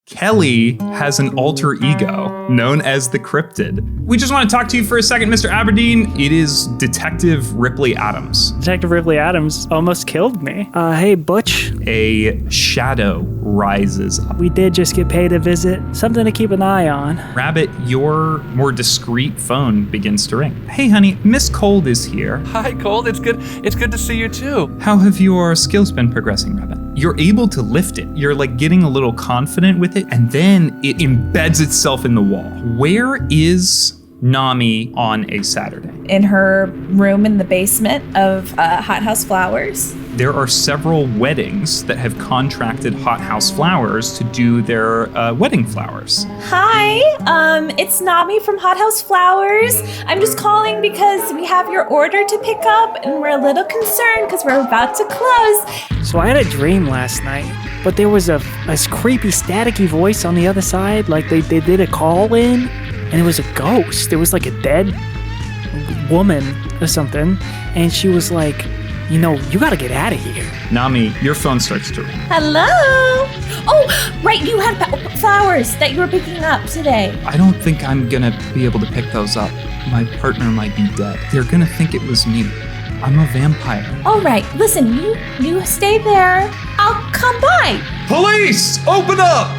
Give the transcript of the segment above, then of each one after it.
Kelly has an alter ego known as the Cryptid. We just want to talk to you for a second, Mr. Aberdeen. It is Detective Ripley Adams. Detective Ripley Adams almost killed me. Hey, Butch. A shadow rises up. We did just get paid a visit. Something to keep an eye on. Rabbit, your more discreet phone begins to ring. Hey, honey, Miss Cold is here. Hi, Cold. It's good to see you, too. How have your skills been progressing, Rabbit? You're able to lift it. You're like getting a little confident with it, and then it embeds itself in the wall. Where is Nammi on a Saturday? In her room in the basement of Hothouse Flowers. There are several weddings that have contracted Hothouse Flowers to do their wedding flowers. Hi, it's Nammi from Hothouse Flowers. I'm just calling because we have your order to pick up, and we're a little concerned because we're about to close. So I had a dream last night, but there was a creepy staticky voice on the other side, like they did a call in, and it was a ghost. It was like a dead woman or something, and she was like, you gotta get out of here. Nammi, your phone starts to ring. Hello? Oh, right, you had flowers that you were picking up today. I don't think I'm gonna be able to pick those up. My partner might be dead. They're gonna think it was me. I'm a vampire. All right, listen, you stay there. I'll come by. Police, open up!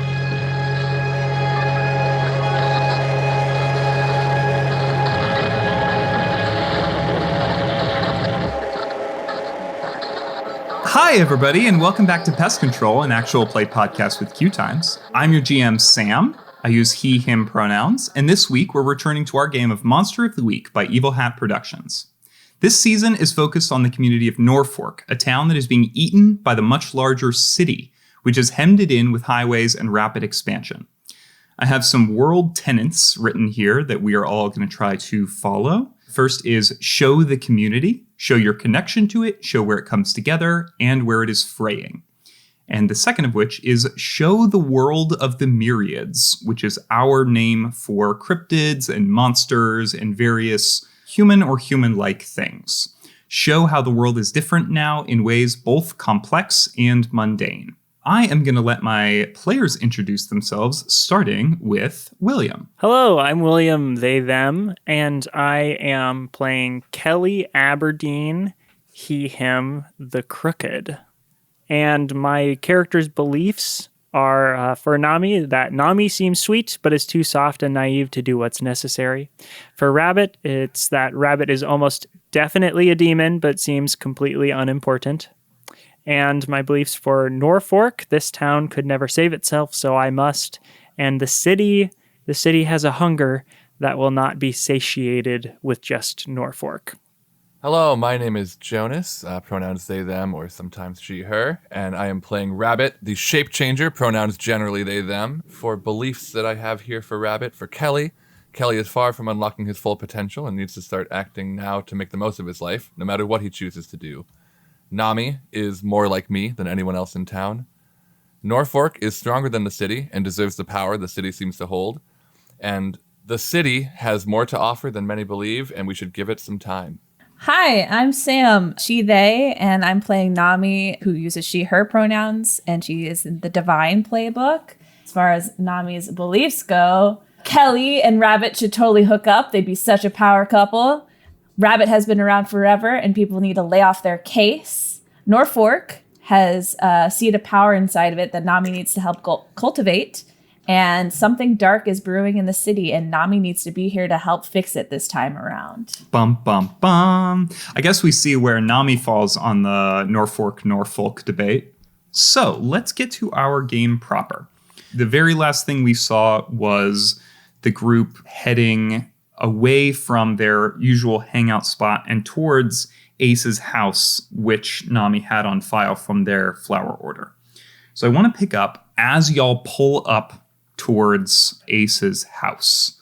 Hi, everybody, and welcome back to Pest Control, an actual play podcast with Q Times. I'm your GM, Sam. I use he, him pronouns, and this week we're returning to our game of Monster of the Week by Evil Hat Productions. This season is focused on the community of Norfolk, a town that is being eaten by the much larger city, which is hemmed it in with highways and rapid expansion. I have some world tenets written here that we are all going to try to follow. First is show the community, show your connection to it, show where it comes together, and where it is fraying. And the second of which is show the world of the Myriads, which is our name for cryptids and monsters and various human or human-like things. Show how the world is different now in ways both complex and mundane. I am going to let my players introduce themselves, starting with William. Hello, I'm William, they, them, and I am playing Kelly Aberdeen, he, him, the Crooked. And my character's beliefs are for Nammi, that Nammi seems sweet, but is too soft and naive to do what's necessary. For Rabbit, it's that Rabbit is almost definitely a demon, but seems completely unimportant. And my beliefs for Norfolk, this town could never save itself, so I must. And the city has a hunger that will not be satiated with just Norfolk. Hello, my name is Jonas, pronouns they, them, or sometimes she, her, and I am playing Rabbit, the Shapechanger, pronouns generally they, them. For beliefs that I have here for Rabbit, for Kelly is far from unlocking his full potential and needs to start acting now to make the most of his life, no matter what he chooses to do. Nammi is more like me than anyone else in town. Norfolk is stronger than the city and deserves the power the city seems to hold. And the city has more to offer than many believe, and we should give it some time. Hi, I'm Sam, she, they, and I'm playing Nammi, who uses she, her pronouns, and she is in the Divine playbook. As far as Nami's beliefs go, Kelly and Rabbit should totally hook up. They'd be such a power couple. Rabbit has been around forever, and people need to lay off their case. Norfolk has a seed of power inside of it that Nammi needs to help cultivate. And something dark is brewing in the city, and Nammi needs to be here to help fix it this time around. Bum, bum, bum. I guess we see where Nammi falls on the Norfolk debate. So let's get to our game proper. The very last thing we saw was the group heading away from their usual hangout spot and towards Ace's house, which Nammi had on file from their flower order. So I want to pick up as y'all pull up towards Ace's house.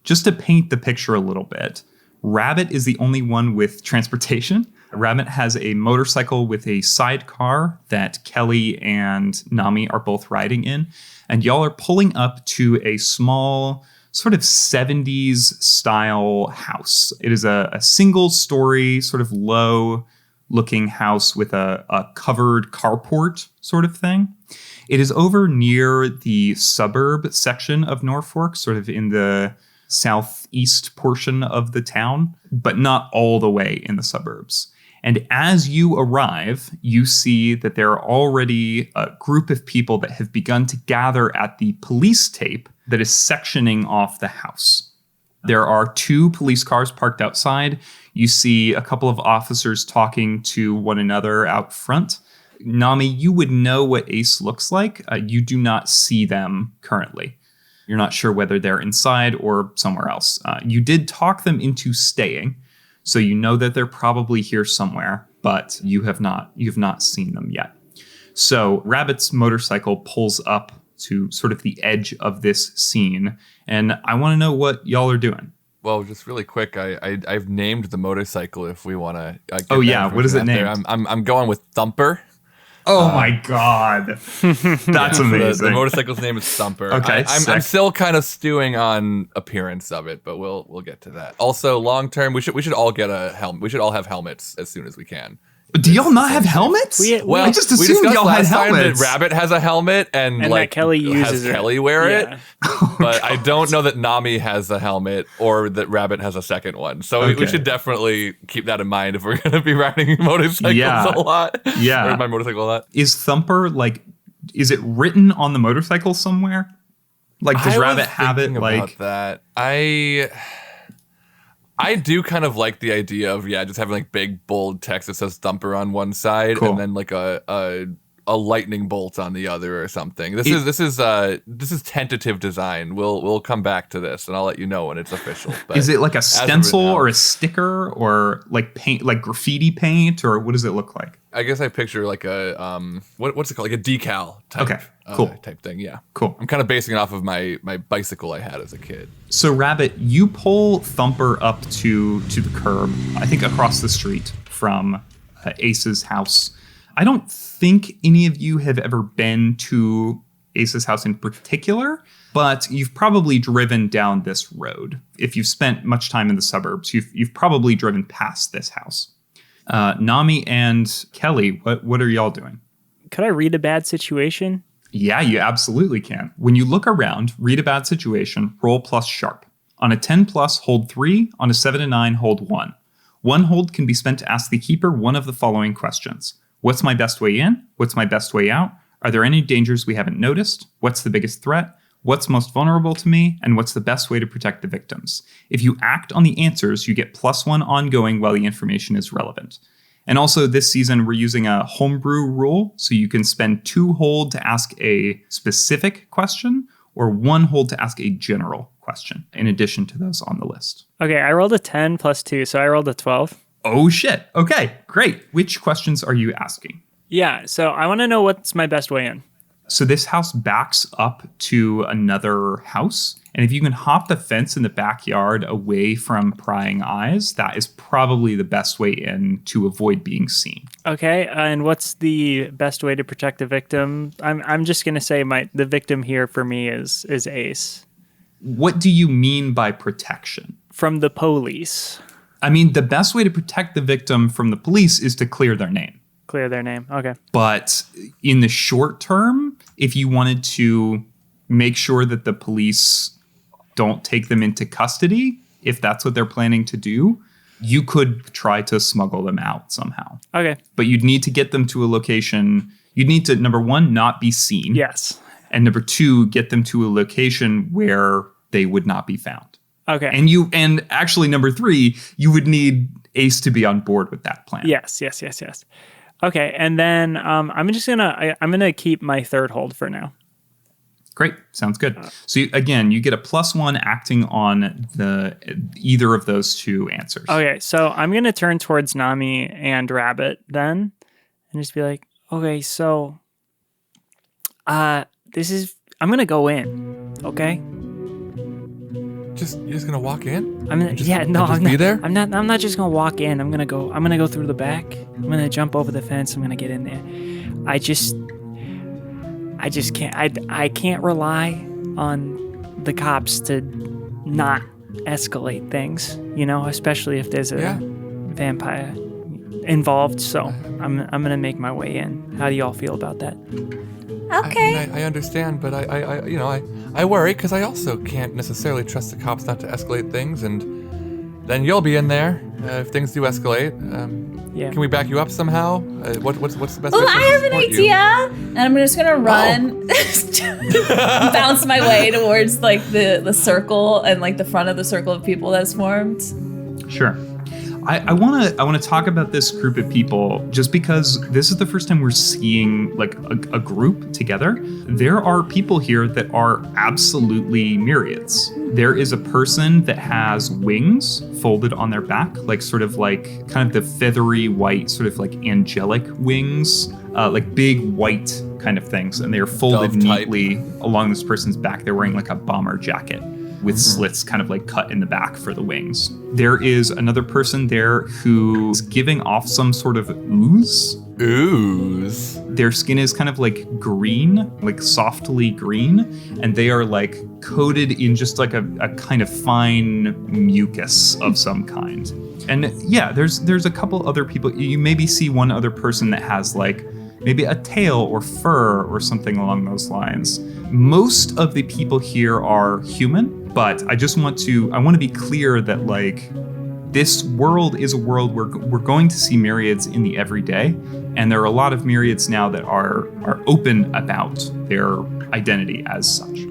Just to paint the picture a little bit, Rabbit is the only one with transportation. Rabbit has a motorcycle with a sidecar that Kelly and Nammi are both riding in, and y'all are pulling up to a small sort of 70s style house. It is a single story, sort of low looking house with a covered carport sort of thing. It is over near the suburb section of Norfolk, sort of in the southeast portion of the town, but not all the way in the suburbs. And as you arrive, you see that there are already a group of people that have begun to gather at the police tape that is sectioning off the house. There are 2 police cars parked outside. You see a couple of officers talking to one another out front. Nammi, you would know what Ace looks like. You do not see them currently. You're not sure whether they're inside or somewhere else. You did talk them into staying, so you know that they're probably here somewhere, but you have not seen them yet. So Rabbit's motorcycle pulls up to sort of the edge of this scene, and I want to know what y'all are doing. Well, just really quick, I've named the motorcycle if we want to. Oh yeah, what is it named? I'm going with Thumper. Oh my god, that's amazing. The motorcycle's name is Thumper. Okay, I'm still kind of stewing on appearance of it, but we'll get to that. Also, long term, we should all get a helmet. We should all have helmets as soon as we can. Do y'all not have helmets? I just assumed y'all had helmets. Rabbit has a helmet, and like Kelly uses has Kelly wear it. But I don't know that Nammi has a helmet or that Rabbit has a second one. So we should definitely keep that in mind if we're going to be riding motorcycles a lot. Yeah, or my motorcycle a lot. Is Thumper is it written on the motorcycle somewhere? Like, does Rabbit have it? Like that, I do kind of like the idea of just having like big bold text that says Thumper on one side and then like a lightning bolt on the other or something. This is tentative design. We'll come back to this and I'll let you know when it's official. But is it like a stencil or a sticker or like paint, like graffiti paint, or what does it look like? I guess I picture like a what's it called? Like a decal type. Type thing. Yeah. Cool. I'm kind of basing it off of my bicycle I had as a kid. So Rabbit, you pull Thumper up to the curb, I think across the street from Ace's house. I don't think any of you have ever been to Ace's house in particular, but you've probably driven down this road. If you've spent much time in the suburbs, you've probably driven past this house. Nammi and Kelly, what are y'all doing? Could I read a bad situation? Yeah, you absolutely can. When you look around, read a bad situation, roll plus sharp. On a 10 plus, hold 3. On a 7 to 9, hold 1. One hold can be spent to ask the keeper one of the following questions. What's my best way in? What's my best way out? Are there any dangers we haven't noticed? What's the biggest threat? What's most vulnerable to me? And what's the best way to protect the victims? If you act on the answers, you get +1 ongoing while the information is relevant. And also this season, we're using a homebrew rule, so you can spend 2 hold to ask a specific question or 1 hold to ask a general question, in addition to those on the list. Okay, I rolled a 10 plus 2, so I rolled a 12. Oh shit. Okay, great. Which questions are you asking? Yeah, so I want to know what's my best way in. So this house backs up to another house. And if you can hop the fence in the backyard away from prying eyes, that is probably the best way in to avoid being seen. Okay, and what's the best way to protect the victim? I'm just going to say the victim here for me is Ace. What do you mean by protection? From the police. I mean, the best way to protect the victim from the police is to clear their name. Clear their name, okay. But in the short term, if you wanted to make sure that the police don't take them into custody, if that's what they're planning to do, you could try to smuggle them out somehow. Okay. But you'd need to get them to a location. You'd need to, number 1, not be seen. Yes. And number 2, get them to a location where they would not be found. Okay. And actually, number 3, you would need Ace to be on board with that plan. Yes. Okay, and then I'm gonna keep my 3rd hold for now. Great, sounds good. So you get a +1 acting on either of those 2 answers. Okay, so I'm gonna turn towards Nammi and Rabbit then, and just be like, okay, so I'm gonna go in, okay? You're just gonna walk in? I'm not. Be there? I'm not just gonna walk in. I'm gonna go through the back. I'm gonna jump over the fence. I'm gonna get in there. I just can't. I can't rely on the cops to not escalate things. Especially if there's a vampire involved. So I'm gonna make my way in. How do y'all feel about that? Okay. I understand, but I worry because I also can't necessarily trust the cops not to escalate things, and then you'll be in there if things do escalate. Yeah. Can we back you up somehow? What's the best Oh, way to I have an support idea. you? And I'm just gonna run, bounce my way towards like the circle and like the front of the circle of people that's formed. Sure. I want to talk about this group of people just because this is the first time we're seeing like a group together. There are people here that are absolutely myriads. There is a person that has wings folded on their back, like sort of like kind of the feathery white, sort of like angelic wings, like big white kind of things. And they are folded Dove type. neatly along this person's back. They're wearing like a bomber jacket with slits kind of like cut in the back for the wings. There is another person there who's giving off some sort of ooze. Ooze. Their skin is kind of like green, like softly green, and they are like coated in just like a kind of fine mucus of some kind. And yeah, there's a couple other people. You maybe see one other person that has like maybe a tail or fur or something along those lines. Most of the people here are human, but I want to be clear that like this world is a world where we're going to see myriads in the everyday, and there are a lot of myriads now that are open about their identity as such.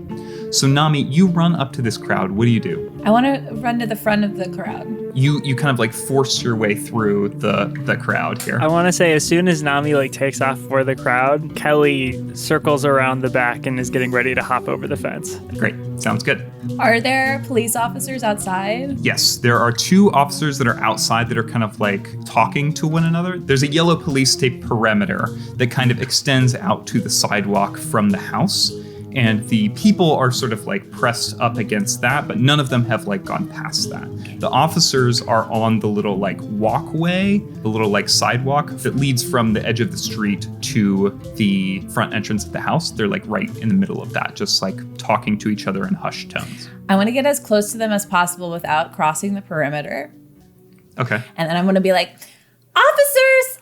So Nammi, you run up to this crowd. What do you do? I want to run to the front of the crowd. You kind of like force your way through the crowd here. I want to say as soon as Nammi like takes off for the crowd, Kelly circles around the back and is getting ready to hop over the fence. Great. Sounds good. Are there police officers outside? Yes, there are two officers that are outside that are kind of like talking to one another. There's a yellow police tape perimeter that kind of extends out to the sidewalk from the house. And the people are sort of like pressed up against that, but none of them have like gone past that. The officers are on the little like walkway, the little like sidewalk that leads from the edge of the street to the front entrance of the house. They're like right in the middle of that, just like talking to each other in hushed tones. I want to get as close to them as possible without crossing the perimeter. Okay. And then I'm going to be like, officers,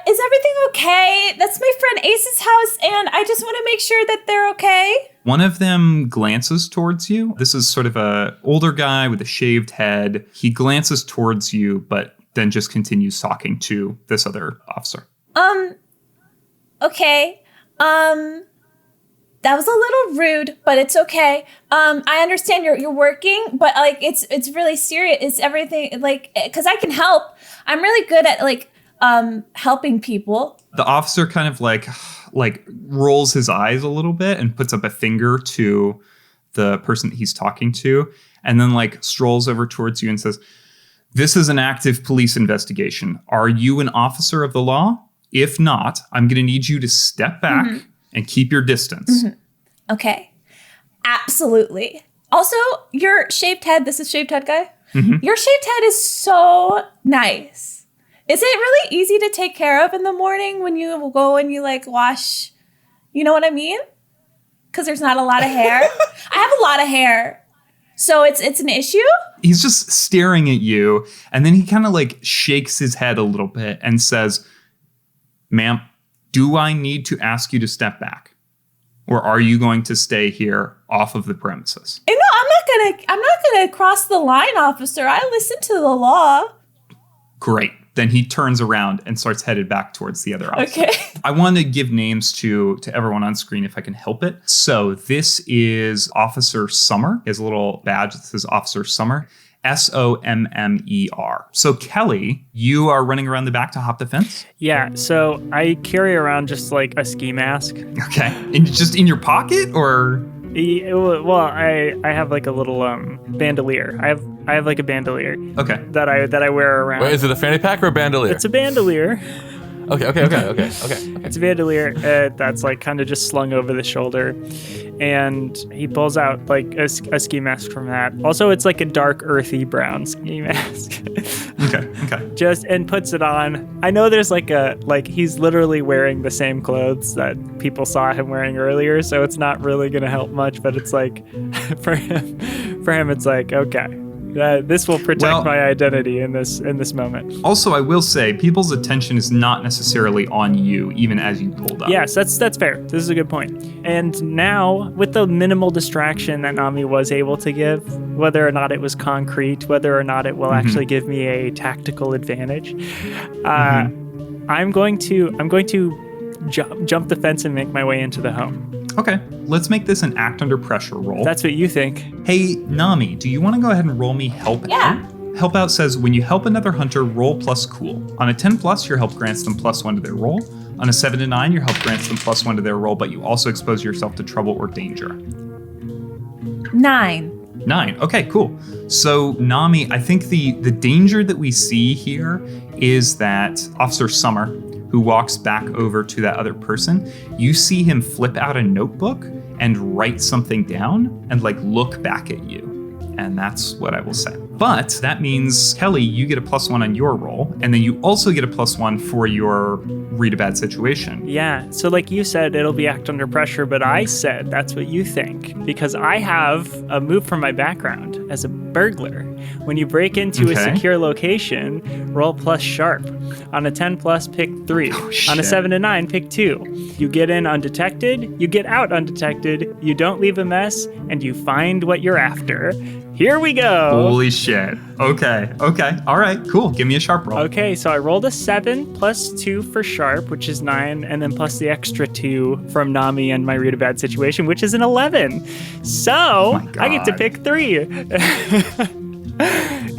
is everything okay? That's my friend Ace's house, and I just want to make sure that they're okay. One of them glances towards you. This is sort of a older guy with a shaved head. He glances towards you, but then just continues talking to this other officer. Okay. That was a little rude, but it's okay. I understand you're working, but like it's really serious. It's everything like because I can help. I'm really good at like helping people. The officer kind of like rolls his eyes a little bit and puts up a finger to the person that he's talking to, and then like strolls over towards you and says, "This is an active police investigation. Are you an officer of the law? If not, I'm going to need you to step back and keep your distance." Okay. Absolutely. Also, your shaved head, this is shaved head guy. Your shaved head is so nice. Is it really easy to take care of in the morning when you go and you like wash? You know what I mean? Because there's not a lot of hair. I have a lot of hair. So it's an issue? He's just staring at you, and then he kind of like shakes his head a little bit and says, "Ma'am, do I need to ask you to step back? Or are you going to stay here off of the premises?" No, I'm not gonna cross the line, officer. I listen to the law. Great. Then he turns around and starts headed back towards the other officer. Okay. I want to give names to everyone on screen if I can help it. So this is Officer Sommer. He has a little badge that says Officer Sommer. Sommer. So Kelly, you are running around the back to hop the fence? Yeah, so I carry around just like a ski mask. Okay. And just in your pocket or? Well, I have like a little bandolier. I have like a bandolier. Okay. That I wear around. Wait, is it a fanny pack or a bandolier? It's a bandolier. Okay. It's a bandolier that's like kind of just slung over the shoulder, and he pulls out like a ski mask from that. Also, it's like a dark earthy brown ski mask. Okay. Just and puts it on. I know there's like he's literally wearing the same clothes that people saw him wearing earlier, so it's not really gonna help much. But it's like for him it's like okay. This will protect my identity in this moment. Also, I will say, people's attention is not necessarily on you, even as you pulled up. Yes, that's fair. This is a good point. And now, with the minimal distraction that Nammi was able to give, whether or not it was concrete, whether or not it will actually give me a tactical advantage, I'm going to jump the fence and make my way into the home. Okay, let's make this an act under pressure roll. That's what you think. Hey, Nammi, do you want to go ahead and roll me help Yeah. out? Help out says, when you help another hunter, roll plus cool. On a 10 plus, your help grants them +1 to their roll. On a 7 to 9, your help grants them +1 to their roll, but you also expose yourself to trouble or danger. 9. 9. Okay, cool. So, Nammi, I think the danger that we see here is that Officer Sommer, who walks back over to that other person, you see him flip out a notebook and write something down and look back at you. And that's what I will say. But that means, Kelly, you get a +1 on your roll, and then you also get a +1 for your read a bad situation. Yeah, so like you said, it'll be act under pressure, but I said that's what you think, because I have a move from my background as a burglar. When you break into a secure location, roll +sharp. On a 10 plus, pick 3. On a 7 to 9, pick 2. You get in undetected, you get out undetected, you don't leave a mess, and you find what you're after. Here we go. Holy shit. Okay. All right, cool. Give me a sharp roll. Okay, so I rolled a 7 plus 2 for sharp, which is 9, and then plus the extra 2 from Nammi and my read a bad situation, which is an 11. So I get to pick 3.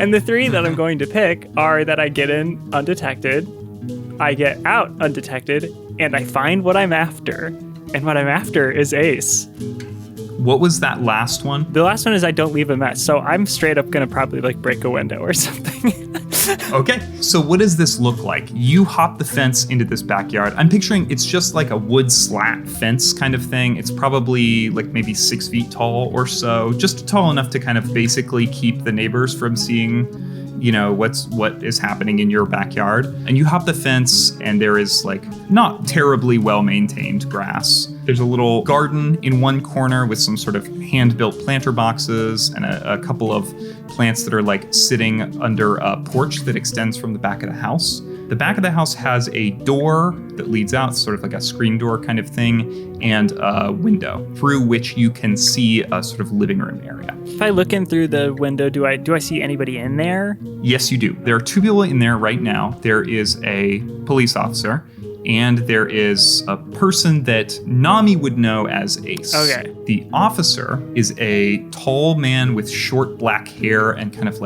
And the 3 that I'm going to pick are that I get in undetected, I get out undetected, and I find what I'm after. And what I'm after is Ace. What was that last one? The last one is I don't leave a mess. So I'm straight up going to probably break a window or something. Okay, so what does this look like? You hop the fence into this backyard. I'm picturing it's just like a wood slat fence kind of thing. It's probably maybe 6 feet tall or so, just tall enough to kind of basically keep the neighbors from seeing, what is happening in your backyard. And you hop the fence, and there is not terribly well-maintained grass. There's a little garden in one corner with some sort of hand-built planter boxes and a couple of plants that are sitting under a porch that extends from the back of the house. The back of the house has a door that leads out, sort of like a screen door kind of thing, and a window through which you can see a sort of living room area. If I look in through the window, do I see anybody in there? Yes, you do. There are 2 people in there right now. There is a police officer, and there is a person that Nammi would know as Ace. Okay. The officer is a tall man with short black hair and kind of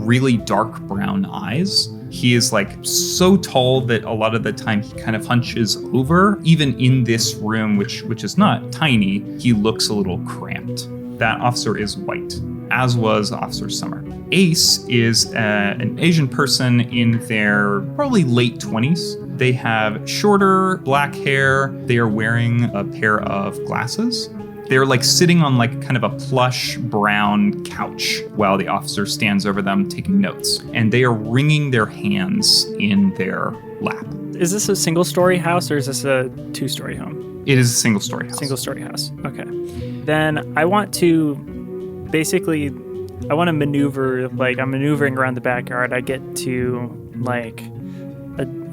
really dark brown eyes. He is so tall that a lot of the time he kind of hunches over. Even in this room, which is not tiny, he looks a little cramped. That officer is white, as was Officer Sommer. Ace is an Asian person in their probably late 20s. They have shorter black hair. They are wearing a pair of glasses. They're sitting on kind of a plush brown couch while the officer stands over them taking notes. And they are wringing their hands in their lap. Is this a single-story house or is this a 2-story home? It is a single-story house. Single-story house. Okay. Then I want to maneuver, I'm maneuvering around the backyard. I get to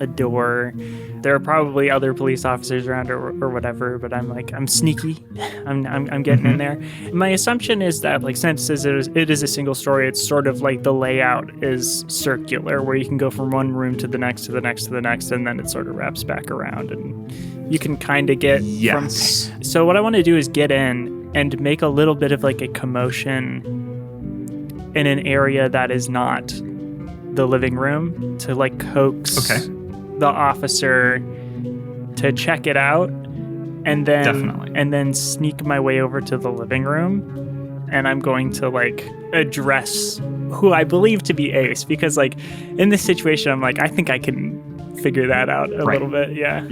a door. There are probably other police officers around or whatever, but I'm sneaky. I'm getting in there. My assumption is that since it is a single story, it's sort of the layout is circular, where you can go from one room to the next to the next to the next, and then it sort of wraps back around, and you can kind of get So what I want to do is get in and make a little bit of a commotion in an area that is not the living room to coax the officer to check it out, and then sneak my way over to the living room, and I'm going to address who I believe to be Ace, because in this situation I'm I think I can figure that out a little bit. Yeah.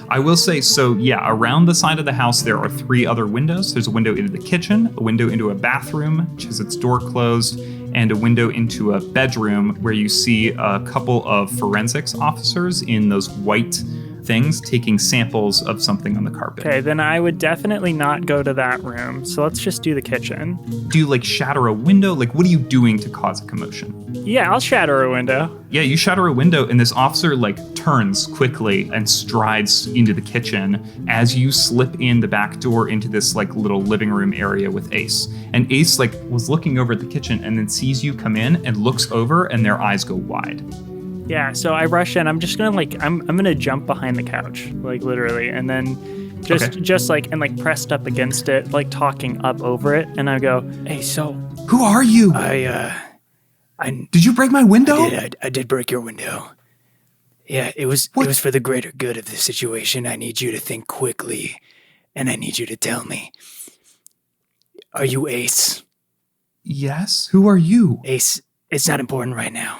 I will say, around the side of the house, there are 3 other windows. There's a window into the kitchen, a window into a bathroom, which has its door closed, and a window into a bedroom where you see a couple of forensics officers in those white things, taking samples of something on the carpet. Okay, then I would definitely not go to that room. So let's just do the kitchen. Do you like shatter a window? Like, what are you doing to cause a commotion? Yeah, I'll shatter a window. Yeah, you shatter a window, and this officer like turns quickly and strides into the kitchen as you slip in the back door into this like little living room area with Ace. And Ace like was looking over at the kitchen and then sees you come in and looks over, and their eyes go wide. Yeah, so I rush in. I'm just gonna I'm gonna jump behind the couch, like literally, and then just like pressed up against it, like talking up over it, and I go, "Hey, so who are you? Did you break my window? I did break your window. Yeah, it was for the greater good of the situation. I need you to think quickly, and I need you to tell me. Are you Ace? Yes. Who are you? Ace, it's not important right now.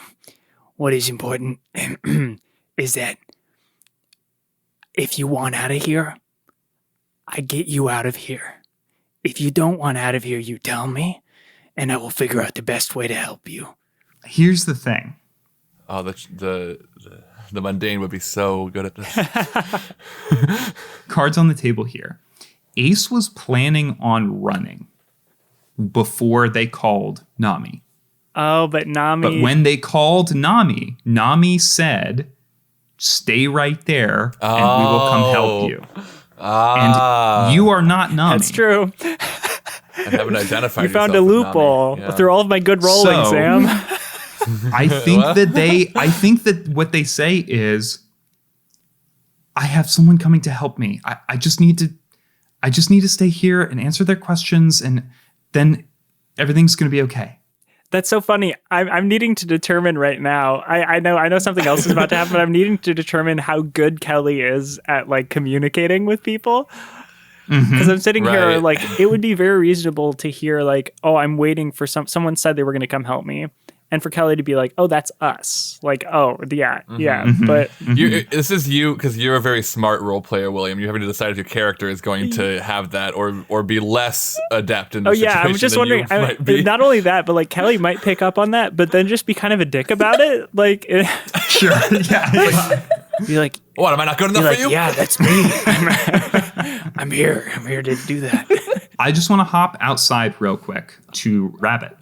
What is important is that if you want out of here, I get you out of here. If you don't want out of here, you tell me, and I will figure out the best way to help you. Here's the thing. Oh, the mundane would be so good at this. Cards on the table here. Ace was planning on running before they called Nammi. Oh, but Nammi... But when they called Nammi, Nammi said, stay right there and we will come help you. And you are not Nammi. That's true. I haven't identified You found a loophole through all of my good rolling, Sam. I think that what they say is, I have someone coming to help me. I just need to stay here and answer their questions, and then everything's going to be okay. That's so funny. I'm needing to determine right now. I know something else is about to happen, but I'm needing to determine how good Kelly is at like communicating with people. Because I'm sitting here like it would be very reasonable to hear like, oh, I'm waiting for someone said they were going to come help me. And for Kelly to be like, oh, that's us. Like, oh, yeah. But this is you, because you're a very smart role player, William. You having to decide if your character is going to have that or be less adept in the situation. I'm just wondering. Not only that, but like Kelly might pick up on that, but then just be kind of a dick about it. Like, sure, yeah. Be like, what? Am I not good enough for you? Yeah, that's me. I'm here. I'm here to do that. I just want to hop outside real quick to Rabbit.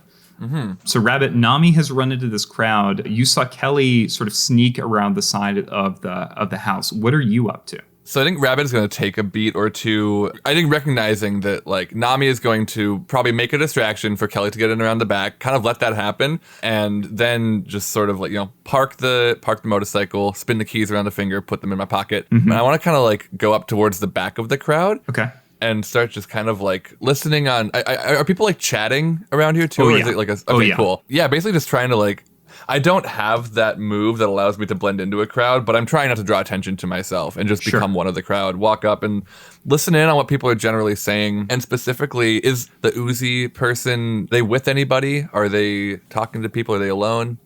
So Rabbit, Nammi has run into this crowd. You saw Kelly sort of sneak around the side of the house. What are you up to? So I think Rabbit is going to take a beat or two. I think recognizing that like Nammi is going to probably make a distraction for Kelly to get in around the back, kind of let that happen, and then just sort of like, park the motorcycle, spin the keys around the finger, put them in my pocket. And I want to kind of like go up towards the back of the crowd. Okay. And start just kind of like listening on. Are people like chatting around here too? Oh, or yeah. is it like cool. Yeah, basically just trying to like, I don't have that move that allows me to blend into a crowd, but I'm trying not to draw attention to myself and just become one of the crowd. Walk up and listen in on what people are generally saying. And specifically, is the Uzi person, they with anybody? Are they talking to people? Are they alone?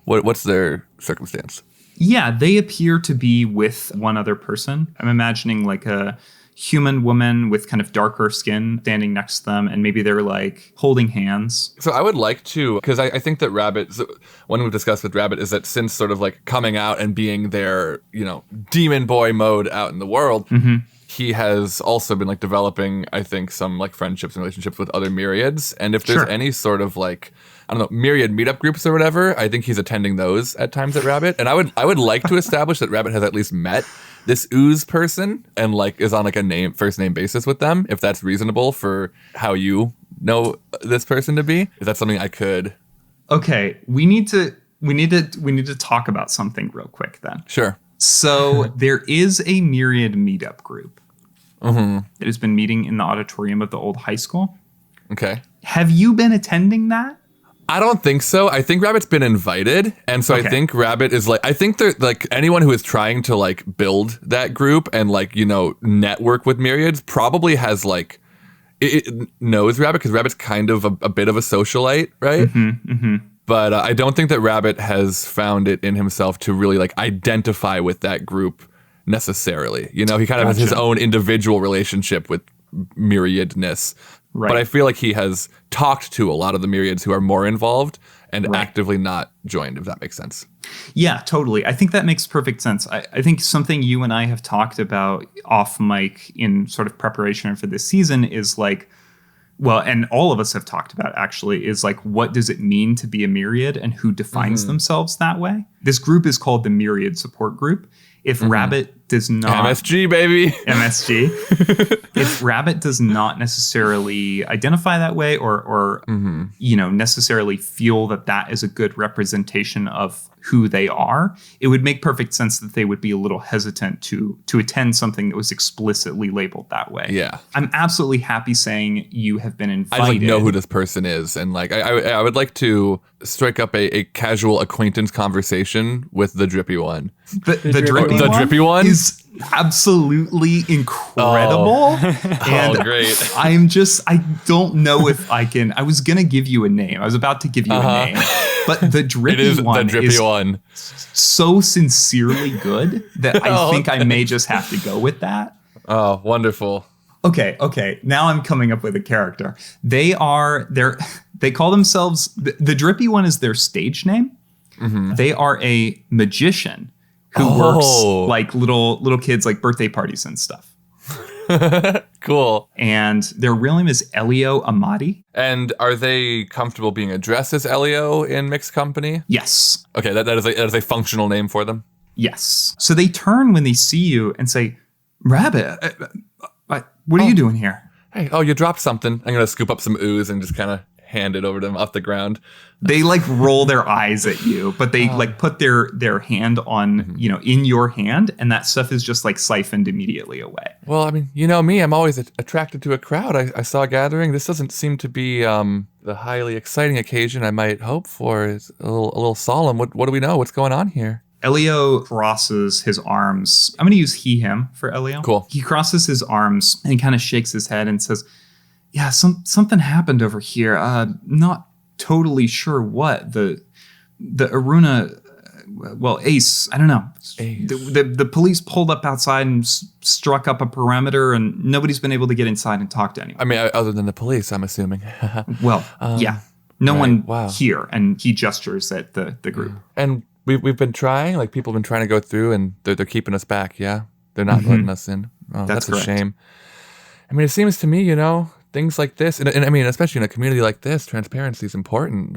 What's their circumstance? Yeah, they appear to be with one other person. I'm imagining like a human woman with kind of darker skin standing next to them, and maybe they're like holding hands. So I would like to, because I think that Rabbit, one we've discussed with Rabbit is that since sort of like coming out and being their, demon boy mode out in the world, he has also been like developing, I think, some like friendships and relationships with other Myriads. And if there's any sort of like, I don't know, Myriad meetup groups or whatever, I think he's attending those at times at Rabbit. And I would like to establish that Rabbit has at least met this ooze person and like is on like a first name basis with them, if that's reasonable for how you know this person to be. Is that something I could? Okay, we need to talk about something real quick then. Sure. So there is a Myriad meetup group that has been meeting in the auditorium of the old high school. Okay. Have you been attending that? I don't think so. I think Rabbit's been invited. And so I think Rabbit is like, I think that like anyone who is trying to like build that group and like, network with Myriads probably has like, it knows Rabbit because Rabbit's kind of a bit of a socialite, right? But I don't think that Rabbit has found it in himself to really like identify with that group necessarily. He kind of has his own individual relationship with Myriadness. Right. But I feel like he has talked to a lot of the Myriads who are more involved and actively not joined, if that makes sense. Yeah, totally. I think that makes perfect sense. I think something you and I have talked about off mic in sort of preparation for this season is like, well, and all of us have talked about actually, is like, what does it mean to be a Myriad and who defines themselves that way? This group is called the Myriad Support Group. If Rabbit does not... MSG, baby! MSG. If Rabbit does not necessarily identify that way or necessarily feel that that is a good representation of who they are, it would make perfect sense that they would be a little hesitant to attend something that was explicitly labeled that way. Yeah. I'm absolutely happy saying you have been invited. I know who this person is, and like I would like to strike up a casual acquaintance conversation with the Drippy One. The Drippy One is absolutely incredible. And great. I don't know if I can. I was gonna give you a name. I was about to give you a name, but the Drippy One is so sincerely good that I think I may just have to go with that. Oh, wonderful. Okay. Now I'm coming up with a character. They call themselves the Drippy One is their stage name. They are a magician who works like little kids, like birthday parties and stuff. Cool. And their real name is Elio Amadi. And are they comfortable being addressed as Elio in mixed company? Yes. Okay, that is a functional name for them. Yes. So they turn when they see you and say, Rabbit, what are you doing here? Hey, you dropped something. I'm going to scoop up some ooze and just kind of hand it over to them off the ground. They like roll their eyes at you, but they like put their hand on, in your hand, and that stuff is just like siphoned immediately away. Well, I mean, you know me, I'm always attracted to a crowd. I saw a gathering. This doesn't seem to be the highly exciting occasion I might hope for. It's a little solemn. What do we know? What's going on here? Elio crosses his arms. I'm going to use him for Elio. Cool. He crosses his arms and he kind of shakes his head and says, yeah, something happened over here. Not totally sure what. The Aruna, Ace, I don't know. Ace. The police pulled up outside and struck up a perimeter, and nobody's been able to get inside and talk to anyone. I mean, other than the police, I'm assuming. Well, yeah. No one wow. here. And he gestures at the group. And we've been trying, like people have been trying to go through, and they're keeping us back, yeah? They're not letting us in. Oh, that's a shame. I mean, it seems to me, things like this, and I mean, especially in a community like this, transparency is important.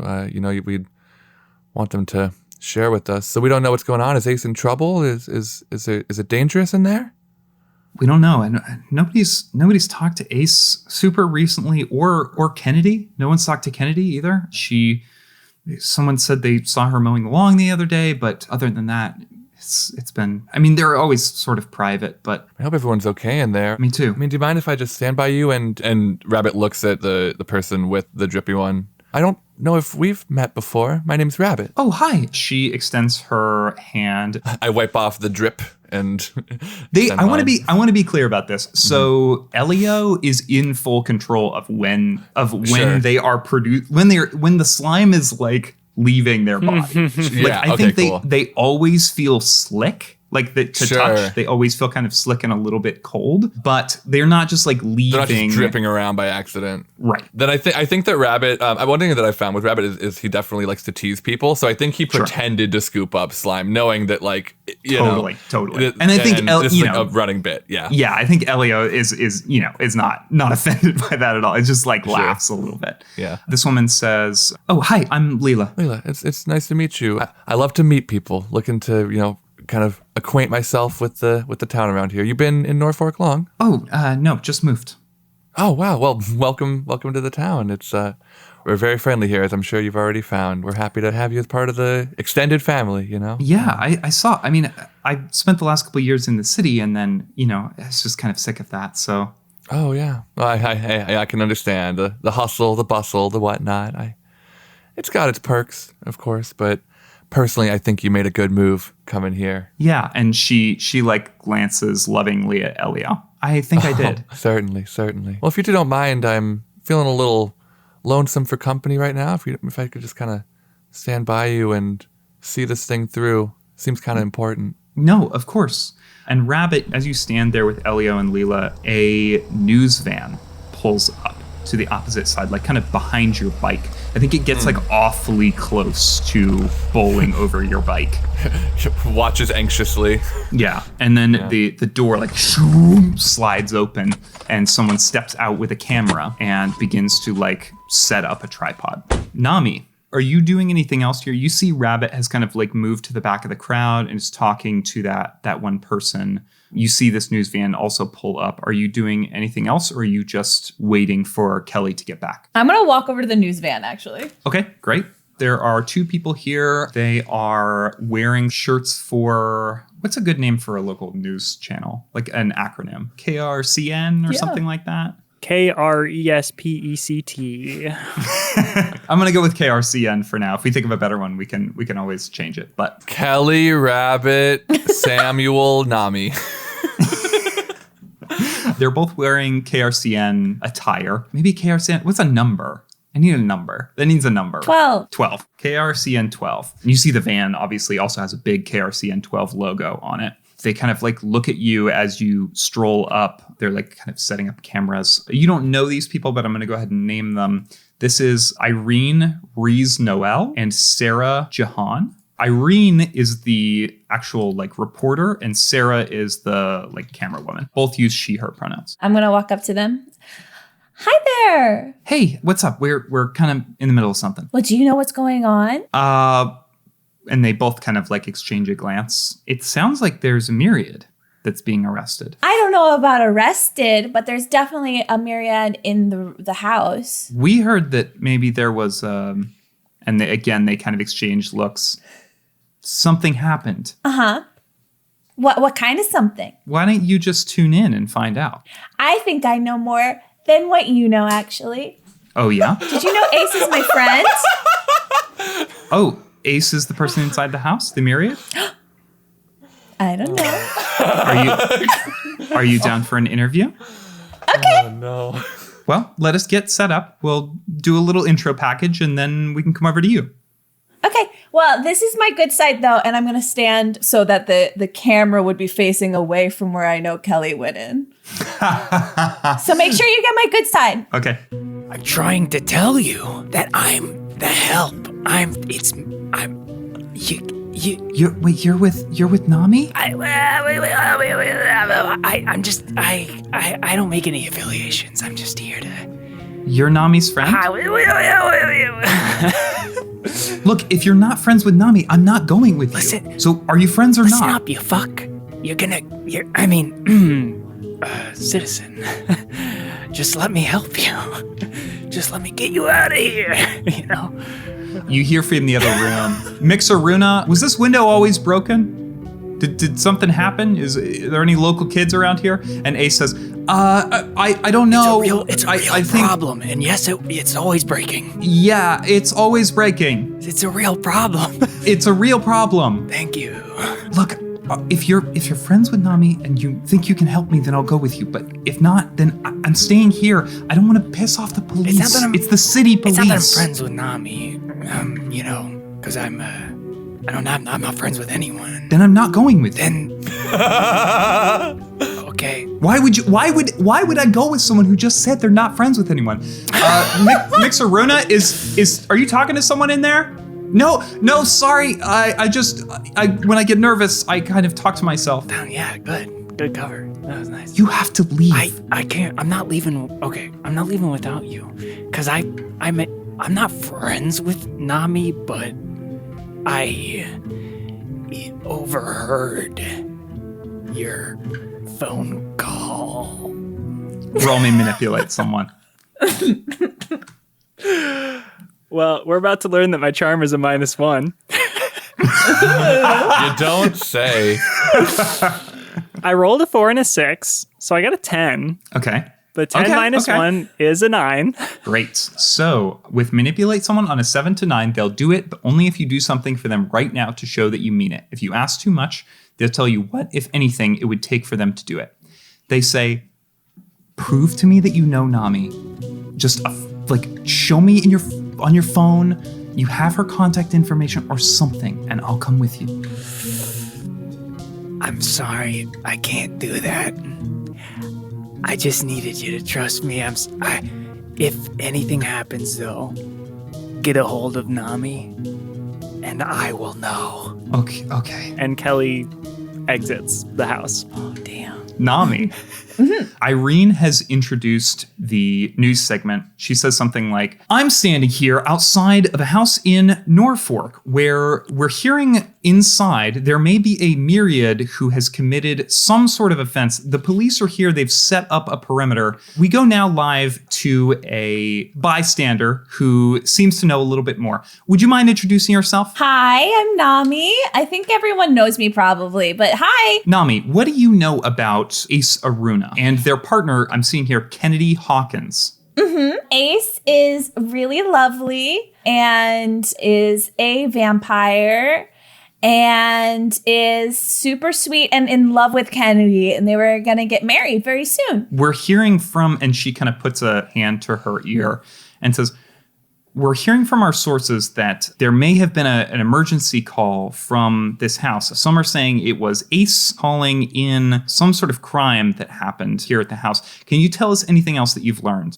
We'd want them to share with us. So we don't know what's going on. Is Ace in trouble? Is it dangerous in there? We don't know, and nobody's talked to Ace super recently, or Kennedy. No one's talked to Kennedy either. Someone said they saw her mowing the lawn the other day, but other than that, it's been, I mean, they're always sort of private, but I hope everyone's okay in there. Me too. I mean, do you mind if I just stand by you and Rabbit looks at the person with the Drippy One? I don't know if we've met before. My name's Rabbit. Oh, hi. She extends her hand. I wipe off the drip and I want to be clear about this. So Elio is in full control of when they are produced, when the slime is like leaving their body. I think they always feel slick. Like to touch, they always feel kind of slick and a little bit cold, but they're not just like leaving. They're not just dripping around by accident. Right. Then I think that Rabbit, one thing that I found with Rabbit is he definitely likes to tease people. So I think he pretended to scoop up slime, knowing that totally. And I think this is a running bit. Yeah. Yeah. I think Elio is not offended by that at all. It just like laughs a little bit. Yeah. This woman says, "Oh, hi, I'm Leilah. Leilah, it's nice to meet you. I love to meet people. Looking to kind of acquaint myself with the town around here. You been in Norfolk long? Oh, no, just moved. Oh, wow. Well, welcome to the town. It's we're very friendly here, as I'm sure you've already found. We're happy to have you as part of the extended family, Yeah, I saw. I mean, I spent the last couple of years in the city, and then, I was just kind of sick of that, so. Oh, yeah. Well, I can understand. The hustle, the bustle, the whatnot. It's got its perks, of course, but personally, I think you made a good move coming here. Yeah, and she like glances lovingly at Elio. I think I did. Certainly. Well, if you don't mind, I'm feeling a little lonesome for company right now. If I could just kind of stand by you and see this thing through. Seems kind of important. No, of course. And Rabbit, as you stand there with Elio and Leilah, a news van pulls up. to the opposite side, like kind of behind your bike. I think it gets like awfully close to bowling over your bike. Watches anxiously. Yeah, and then the door like shoom, slides open, and someone steps out with a camera and begins to like set up a tripod. Nammi, are you doing anything else here? You see Rabbit has kind of like moved to the back of the crowd and is talking to that one person. You see this news van also pull up. Are you doing anything else, or are you just waiting for Kelly to get back? I'm going to walk over to the news van, actually. Okay, great. There are two people here. They are wearing shirts for, what's a good name for a local news channel? Like an acronym, KRCN or something like that? KRESPECT. I'm going to go with KRCN for now. If we think of a better one, we can always change it. But Kelly, Rabbit, Samuel, Nammi. They're both wearing KRCN attire. Maybe KRCN, what's a number? I need a number. That needs a number. 12. 12. KRCN 12. And you see the van obviously also has a big KRCN 12 logo on it. They kind of like look at you as you stroll up. They're like kind of setting up cameras. You don't know these people, but I'm going to go ahead and name them. This is Irene Rees Noel and Sarah Jahan. Irene is the actual like reporter and Sarah is the like camera woman. Both use she, her pronouns. I'm going to walk up to them. Hi there. Hey, what's up? We're kind of in the middle of something. Well, do you know what's going on? And they both kind of like exchange a glance. It sounds like there's a Myriad that's being arrested. I don't know about arrested, but there's definitely a Myriad in the house. We heard that maybe there was, and they kind of exchanged looks. Something happened. Uh-huh. What kind of something? Why don't you just tune in and find out? I think I know more than what you know, actually. Oh, yeah? Did you know Ace is my friend? Oh, Ace is the person inside the house, the Myriad? I don't know. Are you down for an interview? Okay. Oh, no. Well, let us get set up. We'll do a little intro package, and then we can come over to you. Okay. Well, this is my good side, though, and I'm going to stand so that the camera would be facing away from where I know Kelly went in. So make sure you get my good side. Okay. I'm trying to tell you that I'm the help. You're with Nammi? I don't make any affiliations. I'm just here to. You're Nami's friend? Look, if you're not friends with Nammi, I'm not going with you. Listen. So are you friends or Listen not? up, you fuck. Citizen. Just let me help you. Just let me get you out of here, you know? You hear from the other room. Aruna, was this window always broken? Did something happen? Is there any local kids around here? And Ace says, I don't know. It's a real problem, and yes, it's always breaking. Yeah, it's always breaking. It's a real problem. It's a real problem. Thank you. Look, if you're friends with Nammi and you think you can help me, then I'll go with you. But if not, then I'm staying here. I don't want to piss off the police. It's the city police. It's not that I'm friends with Nammi, because I'm not friends with anyone. Then I'm not going with you. Then okay. Why would I go with someone who just said they're not friends with anyone? Aruna is are you talking to someone in there? No, sorry. I when I get nervous, I kind of talk to myself. Yeah, good cover. That was nice. You have to leave. I can't. I'm not leaving. Okay, I'm not leaving without you, because I'm not friends with Nammi, but I overheard your phone call. Roll me manipulate someone. Well, we're about to learn that my charm is a -1. You don't say. I rolled a 4 and a 6, so I got a 10. Okay. But 10 minus 1 is a 9. Great. So with manipulate someone on a 7 to 9, they'll do it, but only if you do something for them right now to show that you mean it. If you ask too much, they'll tell you what, if anything, it would take for them to do it. They say, prove to me that you know Nammi. Just show me on your phone, you have her contact information or something, and I'll come with you. I'm sorry, I can't do that. I just needed you to trust me. If anything happens, though, get a hold of Nammi, and I will know. Okay. And Kelly exits the house. Oh, damn. Nammi. Irene has introduced the news segment. She says something like, I'm standing here outside of a house in Norfolk where we're hearing inside there may be a Myriad who has committed some sort of offense. The police are here. They've set up a perimeter. We go now live to a bystander who seems to know a little bit more. Would you mind introducing yourself? Hi, I'm Nammi. I think everyone knows me probably, but hi. Nammi, what do you know about Ace Aruna and their partner, I'm seeing here, Kennedy Hawkins? Ace is really lovely and is a vampire and is super sweet and in love with Kennedy, and they were going to get married very soon. We're hearing from, and she kind of puts a hand to her ear and says, we're hearing from our sources that there may have been an emergency call from this house. Some are saying it was Ace calling in some sort of crime that happened here at the house. Can you tell us anything else that you've learned?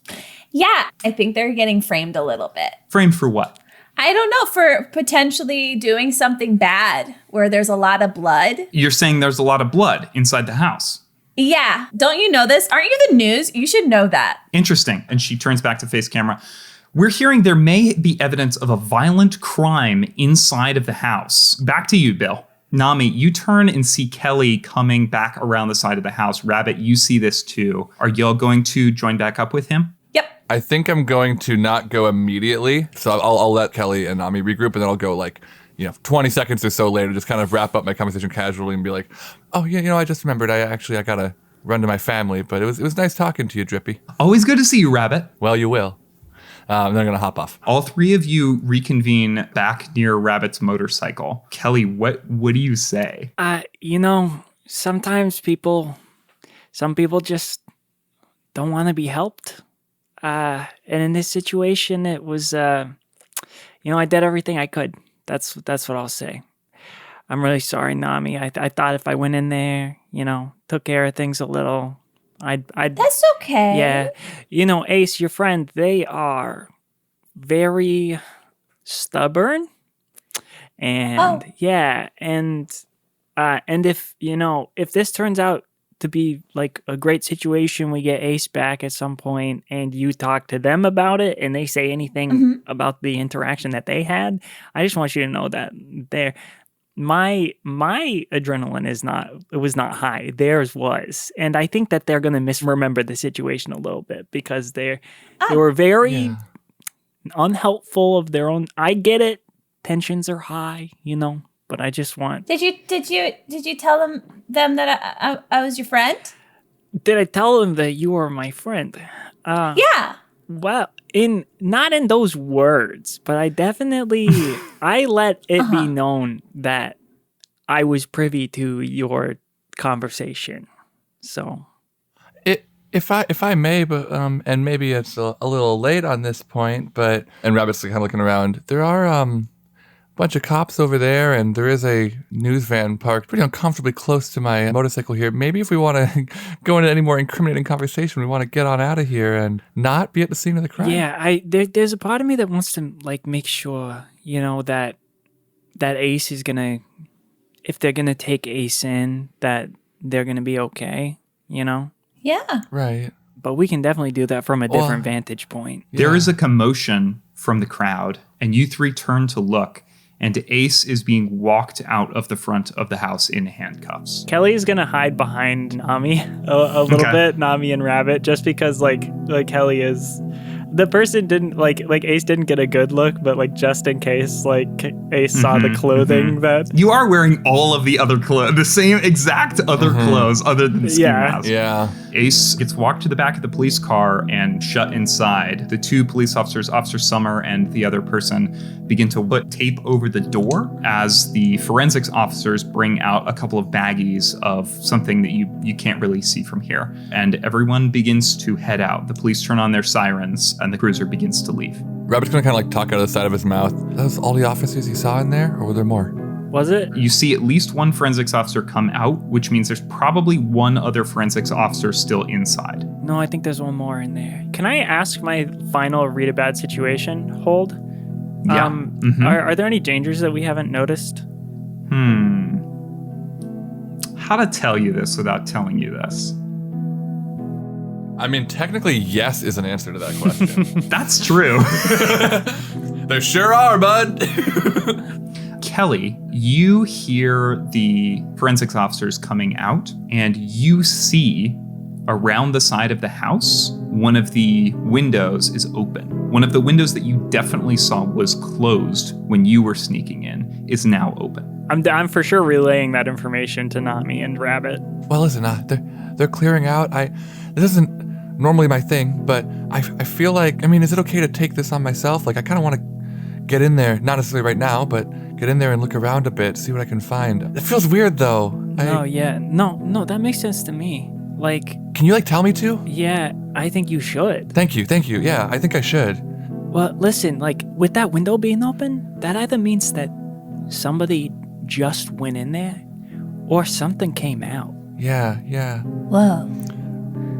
Yeah, I think they're getting framed a little bit. Framed for what? I don't know, for potentially doing something bad where there's a lot of blood. You're saying there's a lot of blood inside the house. Yeah, don't you know this? Aren't you the news? You should know that. Interesting. And she turns back to face camera. We're hearing there may be evidence of a violent crime inside of the house. Back to you, Bill. Nammi, you turn and see Kelly coming back around the side of the house. Rabbit, you see this too. Are y'all going to join back up with him? Yep. I think I'm going to not go immediately. So I'll let Kelly and Nammi regroup, and then I'll go 20 seconds or so later, just kind of wrap up my conversation casually and be like, oh, yeah, I just remembered I got to run to my family, but it was nice talking to you, Drippy. Always good to see you, Rabbit. Well, you will. Then I'm going to hop off. All three of you reconvene back near Rabbit's motorcycle. Kelly, what do you say? Sometimes some people just don't want to be helped. And in this situation, it was, I did everything I could. That's what I'll say. I'm really sorry, Nammi. I thought if I went in there, took care of things a little, I'd That's okay. Yeah. Ace, your friend, they are very stubborn. And and if this turns out to be like a great situation, we get Ace back at some point and you talk to them about it and they say anything about the interaction that they had, I just want you to know that my adrenaline was not high. Theirs was. And I think that they're going to misremember the situation a little bit because they were very unhelpful of their own. I get it. Tensions are high, but I just want. Did you tell them that I was your friend? Did I tell them that you were my friend? Yeah. Well, not in those words, but I definitely I let it be known that I was privy to your conversation. So, if I may, but and maybe it's a little late on this point, but and Rabbit's kind of looking around. There are a bunch of cops over there, and there is a news van parked pretty uncomfortably close to my motorcycle here. Maybe if we want to go into any more incriminating conversation, we want to get on out of here and not be at the scene of the crime. Yeah, there's a part of me that wants to make sure, that Ace is gonna, if they're gonna take Ace in, that they're gonna be okay, Yeah. Right. But we can definitely do that from a different vantage point. There is a commotion from the crowd, and you three turn to look. And Ace is being walked out of the front of the house in handcuffs. Kelly is gonna hide behind Nammi a little bit, Nammi and Rabbit, just because like Kelly is the person didn't like Ace didn't get a good look, but just in case Ace saw the clothing that you are wearing all of the other clothes, the same exact other clothes other than the ski mask. Yeah. Ace gets walked to the back of the police car and shut inside. The two police officers, Officer Sommer and the other person, begin to put tape over the door as the forensics officers bring out a couple of baggies of something that you can't really see from here. And everyone begins to head out. The police turn on their sirens and the cruiser begins to leave. Rabbit's gonna kind of talk out of the side of his mouth. That was all the officers you saw in there, or were there more? Was it? You see at least one forensics officer come out, which means there's probably one other forensics officer still inside. No, I think there's one more in there. Can I ask my final read a bad situation hold? Yeah. Are there any dangers that we haven't noticed? How to tell you this without telling you this? I mean, technically, yes is an answer to that question. That's true. There sure are, bud. Kelly, you hear the forensics officers coming out, and you see around the side of the house, one of the windows is open. One of the windows that you definitely saw was closed when you were sneaking in is now open. I'm for sure relaying that information to Nammi and Rabbit. Well, listen, they're clearing out. This isn't normally my thing, but I feel like, I mean, is it okay to take this on myself? Like, I kind of want to get in there, not necessarily right now, but get in there and look around a bit, see what I can find. It feels weird, though. No, that makes sense to me. Like, can you, tell me to? Yeah, I think you should. Thank you. Yeah, I think I should. Well, listen, with that window being open, that either means that somebody just went in there or something came out. Yeah. Whoa.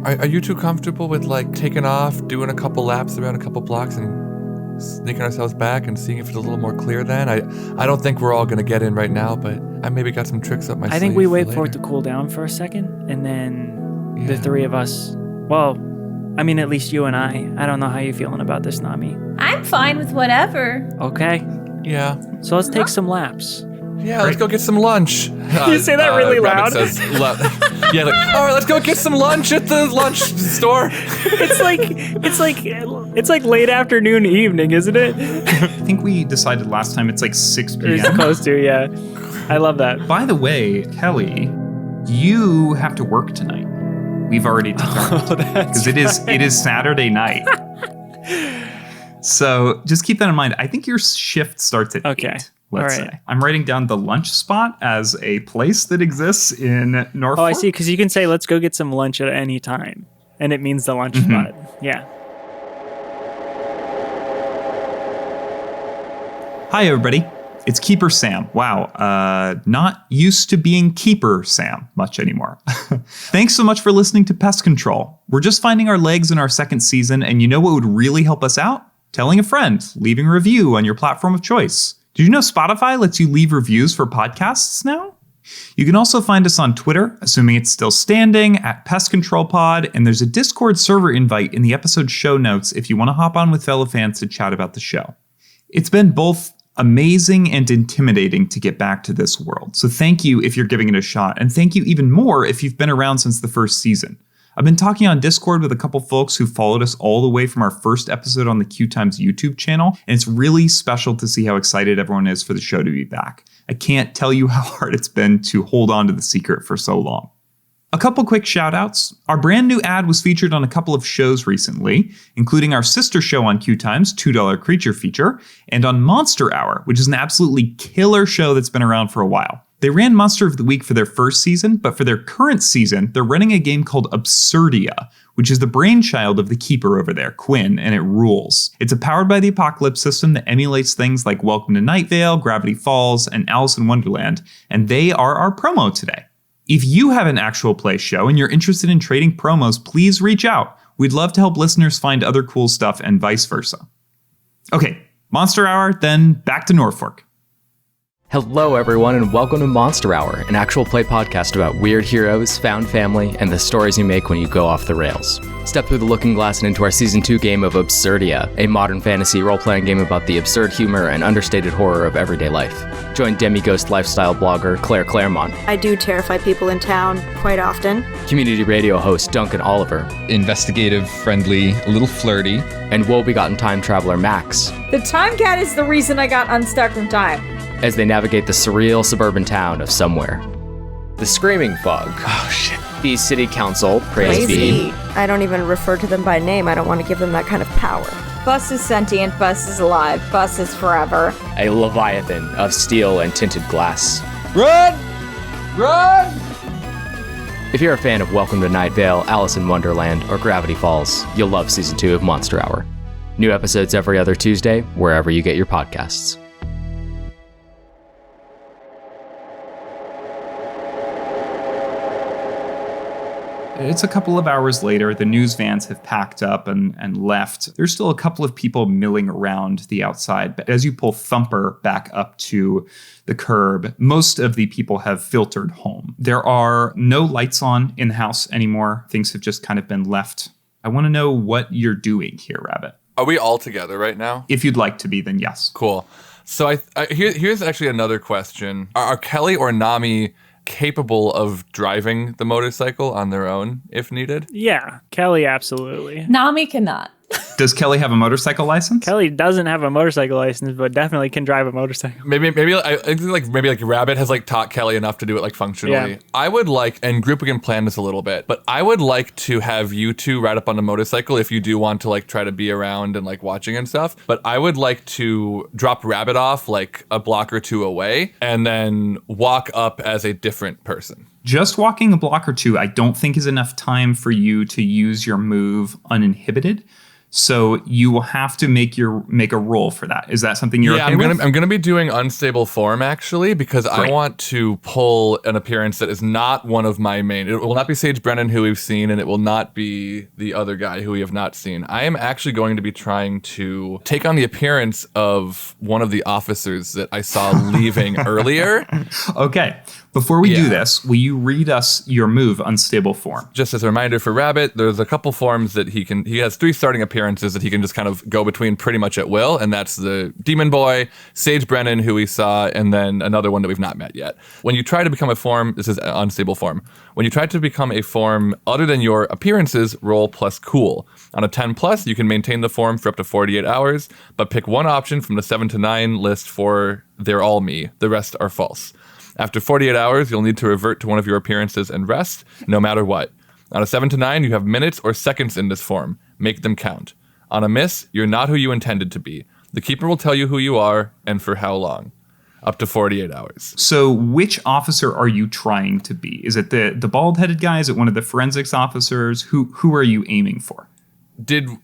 Are you too comfortable with, taking off, doing a couple laps around a couple blocks and sneaking ourselves back and seeing if it's a little more clear then? I don't think we're all going to get in right now, but I maybe got some tricks up my sleeve. I think we wait for it to cool down for a second, and then the three of us, well, I mean, at least you and I don't know how you're feeling about this, Nammi. I'm fine with whatever. Okay. Yeah. So let's take some laps. Yeah, let's go get some lunch. You say that really loud? Says, all right, let's go get some lunch at the lunch store. It's like late afternoon, evening, isn't it? I think we decided last time it's 6 p.m. It's supposed to, yeah. I love that. By the way, Kelly, you have to work tonight. We've already determined because it is Saturday night. So just keep that in mind. I think your shift starts at 8. Let's say. I'm writing down the lunch spot as a place that exists in Norfolk. Oh, I see. Because you can say, let's go get some lunch at any time. And it means the lunch spot. Yeah. Hi, everybody. It's Keeper Sam. Wow. Not used to being Keeper Sam much anymore. Thanks so much for listening to Pest Control. We're just finding our legs in our second season. And you know what would really help us out? Telling a friend, leaving a review on your platform of choice. Did you know Spotify lets you leave reviews for podcasts now? You can also find us on Twitter, assuming it's still standing, at Pest Control Pod, and there's a Discord server invite in the episode show notes if you want to hop on with fellow fans to chat about the show. It's been both amazing and intimidating to get back to this world, so thank you if you're giving it a shot, and thank you even more if you've been around since the first season. I've been talking on Discord with a couple folks who followed us all the way from our first episode on the Q Times YouTube channel, and it's really special to see how excited everyone is for the show to be back. I can't tell you how hard it's been to hold on to the secret for so long. A couple quick shout outs. Our brand new ad was featured on a couple of shows recently, including our sister show on Q Times, $2 Creature Feature, and on Monster Hour, which is an absolutely killer show that's been around for a while. They ran Monster of the Week for their first season, but for their current season, they're running a game called Absurdia, which is the brainchild of the keeper over there, Quinn, and it rules. It's a powered by the Apocalypse system that emulates things like Welcome to Night Vale, Gravity Falls, and Alice in Wonderland, and they are our promo today. If you have an actual play show and you're interested in trading promos, please reach out. We'd love to help listeners find other cool stuff and vice versa. Okay, Monster Hour, then back to Norfolk. Hello, everyone, and welcome to Monster Hour, an actual play podcast about weird heroes, found family, and the stories you make when you go off the rails. Step through the looking glass and into our Season 2 game of Absurdia, a modern fantasy role-playing game about the absurd humor and understated horror of everyday life. Join demi-ghost lifestyle blogger Claire Claremont. I do terrify people in town quite often. Community radio host Duncan Oliver. Investigative, friendly, a little flirty. And woe-begotten time traveler Max. The Time Cat is the reason I got unstuck from time. As they navigate the surreal suburban town of somewhere. The Screaming Fog. Oh, shit. The City Council, praise be. I don't even refer to them by name. I don't want to give them that kind of power. Bus is sentient, Bus is alive, Bus is forever. A leviathan of steel and tinted glass. Run! Run! If you're a fan of Welcome to Night Vale, Alice in Wonderland, or Gravity Falls, you'll love Season 2 of Monster Hour. New episodes every other Tuesday, wherever you get your podcasts. It's a couple of hours later. The news vans have packed up and left. There's still a couple of people milling around the outside. But as you pull Thumper back up to the curb, most of the people have filtered home. There are no lights on in the house anymore. Things have just kind of been left. I want to know what you're doing here, Rabbit. Are we all together right now? If you'd like to be, then yes. Cool. So here's actually another question. Are Kelly or Nammi capable of driving the motorcycle on their own if needed? Yeah, Kelly, absolutely. Nammi cannot. Does Kelly have a motorcycle license? Kelly doesn't have a motorcycle license, but definitely can drive a motorcycle. Maybe Rabbit has like taught Kelly enough to do it like functionally. Yeah. I would like, and group we can plan this a little bit, but I would like to have you two ride up on the motorcycle if you do want to like try to be around and like watching and stuff. But I would like to drop Rabbit off like a block or two away and then walk up as a different person. Just walking a block or two, I don't think is enough time for you to use your move uninhibited. So you will have to make a roll for that. Is that something you're okay with? I'm gonna be doing unstable form actually because I want to pull an appearance that is not one of my main. It will not be Sage Brennan, who we've seen, and it will not be the other guy who we have not seen. I am actually going to be trying to take on the appearance of one of the officers that I saw leaving earlier. Okay. Before we do this, will you read us your move, Unstable Form? Just as a reminder for Rabbit, there's a couple forms that he has 3 starting appearances that he can just kind of go between pretty much at will, and that's the Demon Boy, Sage Brennan, who we saw, and then another one that we've not met yet. When you try to become a form, this is an Unstable Form. When you try to become a form other than your appearances, roll plus cool. On a 10+, you can maintain the form for up to 48 hours, but pick one option from the 7 to 9 list for they're all me. The rest are false. After 48 hours, you'll need to revert to one of your appearances and rest, no matter what. On a 7 to 9, you have minutes or seconds in this form. Make them count. On a miss, you're not who you intended to be. The keeper will tell you who you are and for how long. Up to 48 hours. So which officer are you trying to be? Is it the bald-headed guy? Is it one of the forensics officers? Who are you aiming for?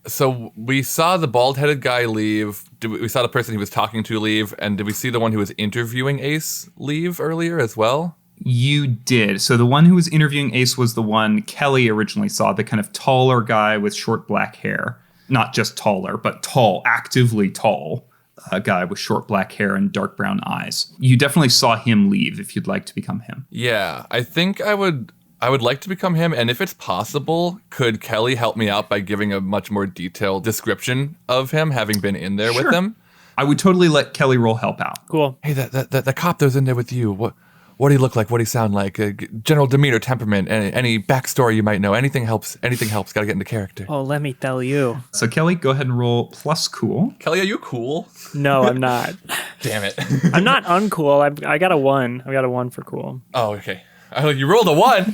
So we saw the bald-headed guy leave. We saw the person he was talking to leave, and did we see the one who was interviewing Ace leave earlier as well? You did. So the one who was interviewing Ace was the one Kelly originally saw, the kind of taller guy with short black hair. Not just taller, but tall, actively tall. A guy with short black hair and dark brown eyes. You definitely saw him leave if you'd like to become him. Yeah, I think I would like to become him, and if it's possible, could Kelly help me out by giving a much more detailed description of him, having been in there with him? I would totally let Kelly roll help out. Cool. Hey, the cop that was in there with you, what do he look like? What do he sound like? General demeanor, temperament, any backstory you might know. Anything helps. Anything helps. Got to get into character. Oh, let me tell you. So Kelly, go ahead and roll plus cool. Kelly, are you cool? No, I'm not. Damn it. I'm not uncool. I got a 1. I got a 1 for cool. Oh, okay. You rolled a 1.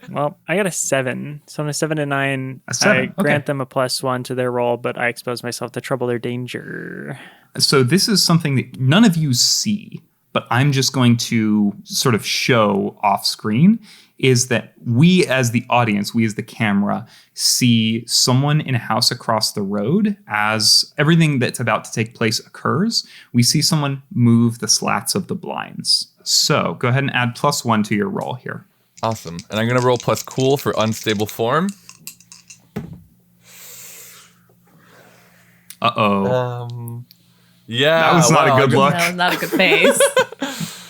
Well, I got a 7. So on a 7 to 9, A 7, I okay. grant them a +1 to their roll, but I expose myself to trouble or danger. So this is something that none of you see, but I'm just going to sort of show off screen, is that we as the audience, we as the camera, see someone in a house across the road. As everything that's about to take place occurs, we see someone move the slats of the blinds. So go ahead and add +1 to your roll here. Awesome. And I'm going to roll plus cool for unstable form. Uh-oh. Yeah. That was not a good look. That was not a good face.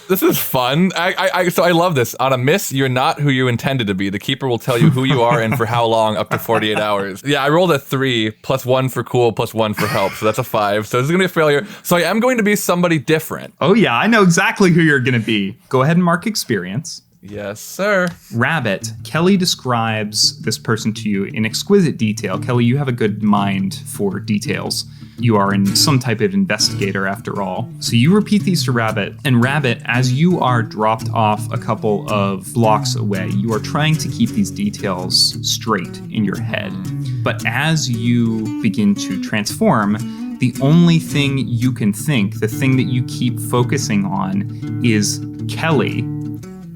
This is fun. So I love this. On a miss, you're not who you intended to be. The keeper will tell you who you are and for how long, up to 48 hours. Yeah, I rolled a 3, +1 for cool, +1 for help. So that's a 5. So this is going to be a failure. So I am going to be somebody different. Oh yeah, I know exactly who you're going to be. Go ahead and mark experience. Yes, sir. Rabbit, Kelly describes this person to you in exquisite detail. Kelly, you have a good mind for details. You are some type of investigator after all. So you repeat these to Rabbit, and Rabbit, as you are dropped off a couple of blocks away, you are trying to keep these details straight in your head. But as you begin to transform, the only thing you can think, the thing that you keep focusing on, is Kelly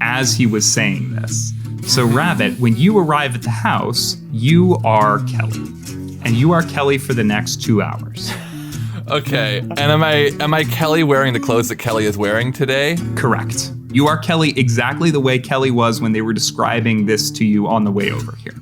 as he was saying this. So Rabbit, when you arrive at the house, you are Kelly. And you are Kelly for the next 2 hours. Okay. And am I Kelly wearing the clothes that Kelly is wearing today? Correct. You are Kelly exactly the way Kelly was when they were describing this to you on the way over here.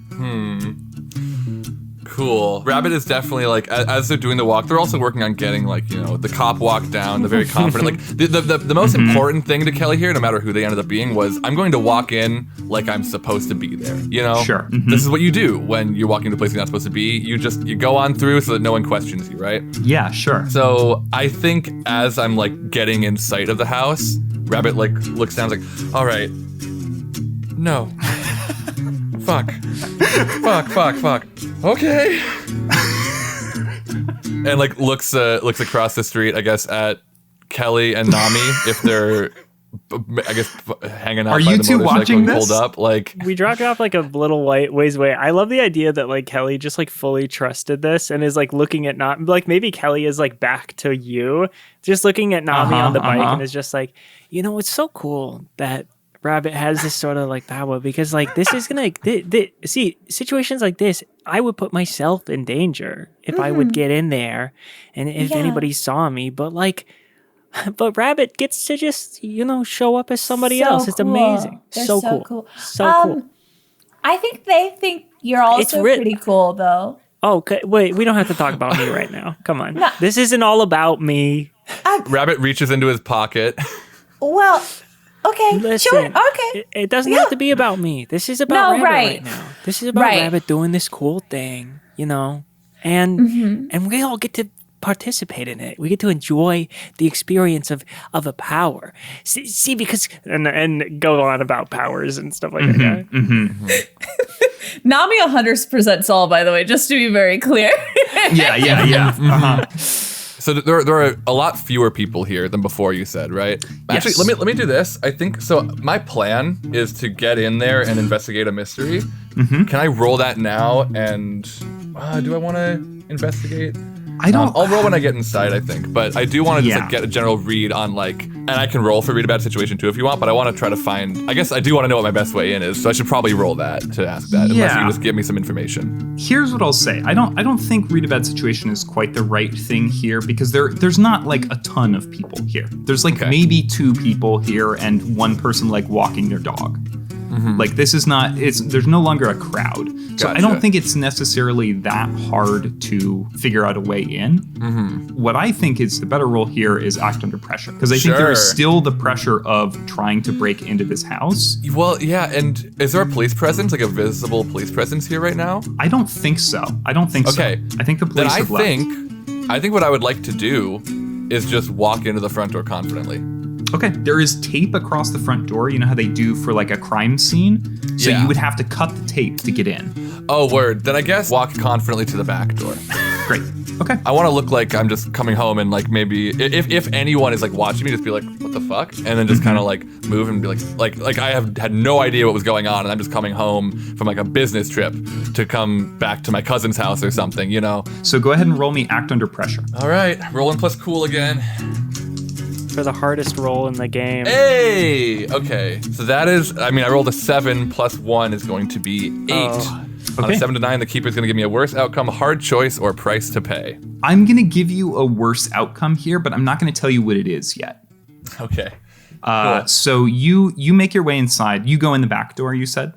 Cool. Rabbit is definitely like, as they're doing the walk, they're also working on getting like, the cop walk down, the very confident. Like the most important thing to Kelly here, no matter who they ended up being, was I'm going to walk in like I'm supposed to be there. Sure. This is what you do when you're walking to a place you're not supposed to be. You go on through so that no one questions you, right? Yeah, sure. So I think as I'm like getting in sight of the house, Rabbit like looks down, like, all right, no. Fuck. Okay. And like looks across the street, I guess, at Kelly and Nammi if they're, I guess, hanging out. Are by you the two motorcycle watching and this? pulled up, like We dropped off like a little ways away. I love the idea that like Kelly just like fully trusted this and is like looking at Nammi. Like maybe Kelly is like back to you, just looking at Nammi on the bike and is just like, it's so cool that Rabbit has this sort of like power because like this is gonna see situations like this. I would put myself in danger if I would get in there and if anybody saw me. But Rabbit gets to just show up as somebody else. It's amazing. They're so cool. So cool. I think they think you're also pretty cool though. Oh, okay. Wait, we don't have to talk about me right now. Come on. No. This isn't all about me. Rabbit reaches into his pocket. Well, okay, listen, sure, okay. It doesn't have to be about me. This is about Rabbit right now. This is about Rabbit doing this cool thing, and we all get to participate in it. We get to enjoy the experience of a power. See, because and go on about powers and stuff like that. Nammi 100% Saul, by the way, just to be very clear. Yeah. So there are a lot fewer people here than before, you said, right? Yes. Actually, let me do this. I think so. My plan is to get in there and investigate a mystery. Can I roll that now? And do I want to investigate? I don't. I'll roll when I get inside, I think. But I do want to just get a general read on and I can roll for read about a situation too if you want. But I want to try to find. I guess I do want to know what my best way in is. So I should probably roll that to ask that, unless you can just give me some information. Here's what I'll say. I don't think read a bad situation is quite the right thing here because there's not like a ton of people here. There's like maybe 2 people here and 1 person like walking their dog. Like this is not, there's no longer a crowd. So I don't think it's necessarily that hard to figure out a way in. What I think is the better role here is act under pressure. Because I think there is still the pressure of trying to break into this house. Well, yeah, and is there a police presence, like a visible police presence here right now? I don't think so. So. I think the police have left. I think what I would like to do is just walk into the front door confidently. Okay, there is tape across the front door. You know how they do for like a crime scene? So you would have to cut the tape to get in. Oh, word. Then I guess walk confidently to the back door. Great. Okay. I want to look like I'm just coming home and like maybe if anyone is like watching me, just be like, what the fuck? And then just kind of like move and be like I have had no idea what was going on and I'm just coming home from like a business trip to come back to my cousin's house or something, So go ahead and roll me act under pressure. All right, rolling plus cool again. For the hardest roll in the game. Hey! Okay. So that is, I rolled a 7 plus 1 is going to be 8. On a 7 to 9, the keeper's going to give me a worse outcome, hard choice, or price to pay. I'm going to give you a worse outcome here, but I'm not going to tell you what it is yet. Okay. Cool. So you make your way inside. You go in the back door, you said?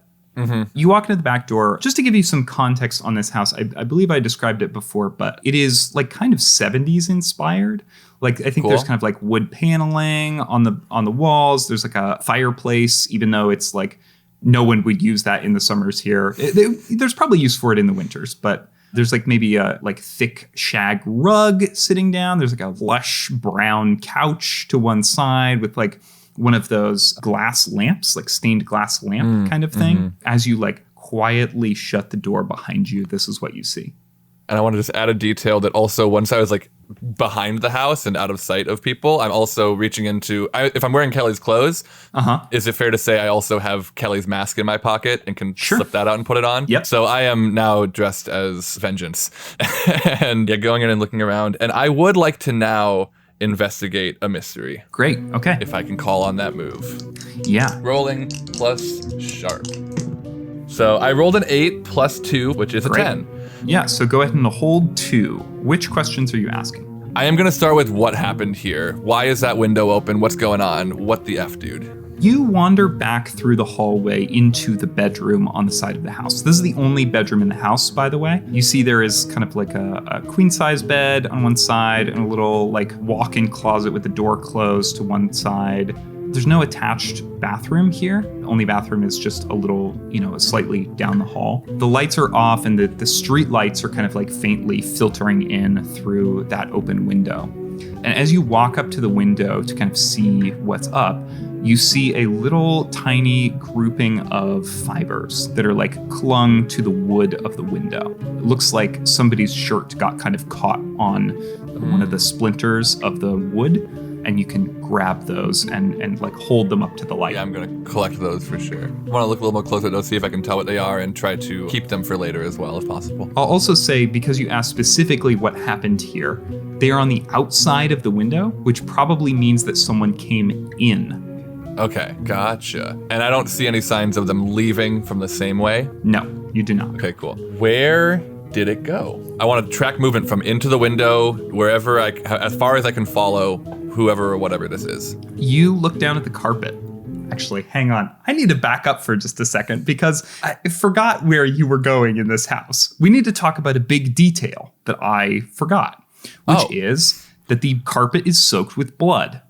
You walk into the back door. Just to give you some context on this house, I believe I described it before, but it is like kind of 70s inspired. Like I think there's kind of like wood paneling on the walls. There's like a fireplace, even though it's like no one would use that in the summers here. There's probably use for it in the winters, but there's like maybe a like thick shag rug sitting down. There's like a lush brown couch to one side with like one of those glass lamps, like stained glass lamp kind of thing. As you like quietly shut the door behind you, this is what you see. And I want to just add a detail that also once I was like behind the house and out of sight of people, I'm also reaching into, if I'm wearing Kelly's clothes, is it fair to say I also have Kelly's mask in my pocket and can slip that out and put it on? Yep. So I am now dressed as Vengeance and going in and looking around. And I would like to now investigate a mystery. Great. Okay. If I can call on that move. Yeah. Rolling plus sharp. So I rolled an 8 plus 2, which is a 10. Yeah, so go ahead and hold 2. Which questions are you asking? I am going to start with what happened here. Why is that window open? What's going on? What the F, dude? You wander back through the hallway into the bedroom on the side of the house. This is the only bedroom in the house, by the way. You see there is kind of like a queen-size bed on one side and a little like walk-in closet with the door closed to one side. There's no attached bathroom here. The only bathroom is just a little, slightly down the hall. The lights are off and the street lights are kind of like faintly filtering in through that open window. And as you walk up to the window to kind of see what's up, you see a little tiny grouping of fibers that are like clung to the wood of the window. It looks like somebody's shirt got kind of caught on one of the splinters of the wood, and you can grab those and like hold them up to the light. Yeah, I'm gonna collect those for sure. I want to look a little more closer at those, see if I can tell what they are, and try to keep them for later as well if possible. I'll also say, because you asked specifically what happened here, they are on the outside of the window, which probably means that someone came in. Okay, gotcha. And I don't see any signs of them leaving from the same way? No, you do not. Okay, cool. Where did it go? I want to track movement from into the window, wherever as far as I can follow whoever or whatever this is. You look down at the carpet. Actually, hang on. I need to back up for just a second because I forgot where you were going in this house. We need to talk about a big detail that I forgot, which is that the carpet is soaked with blood.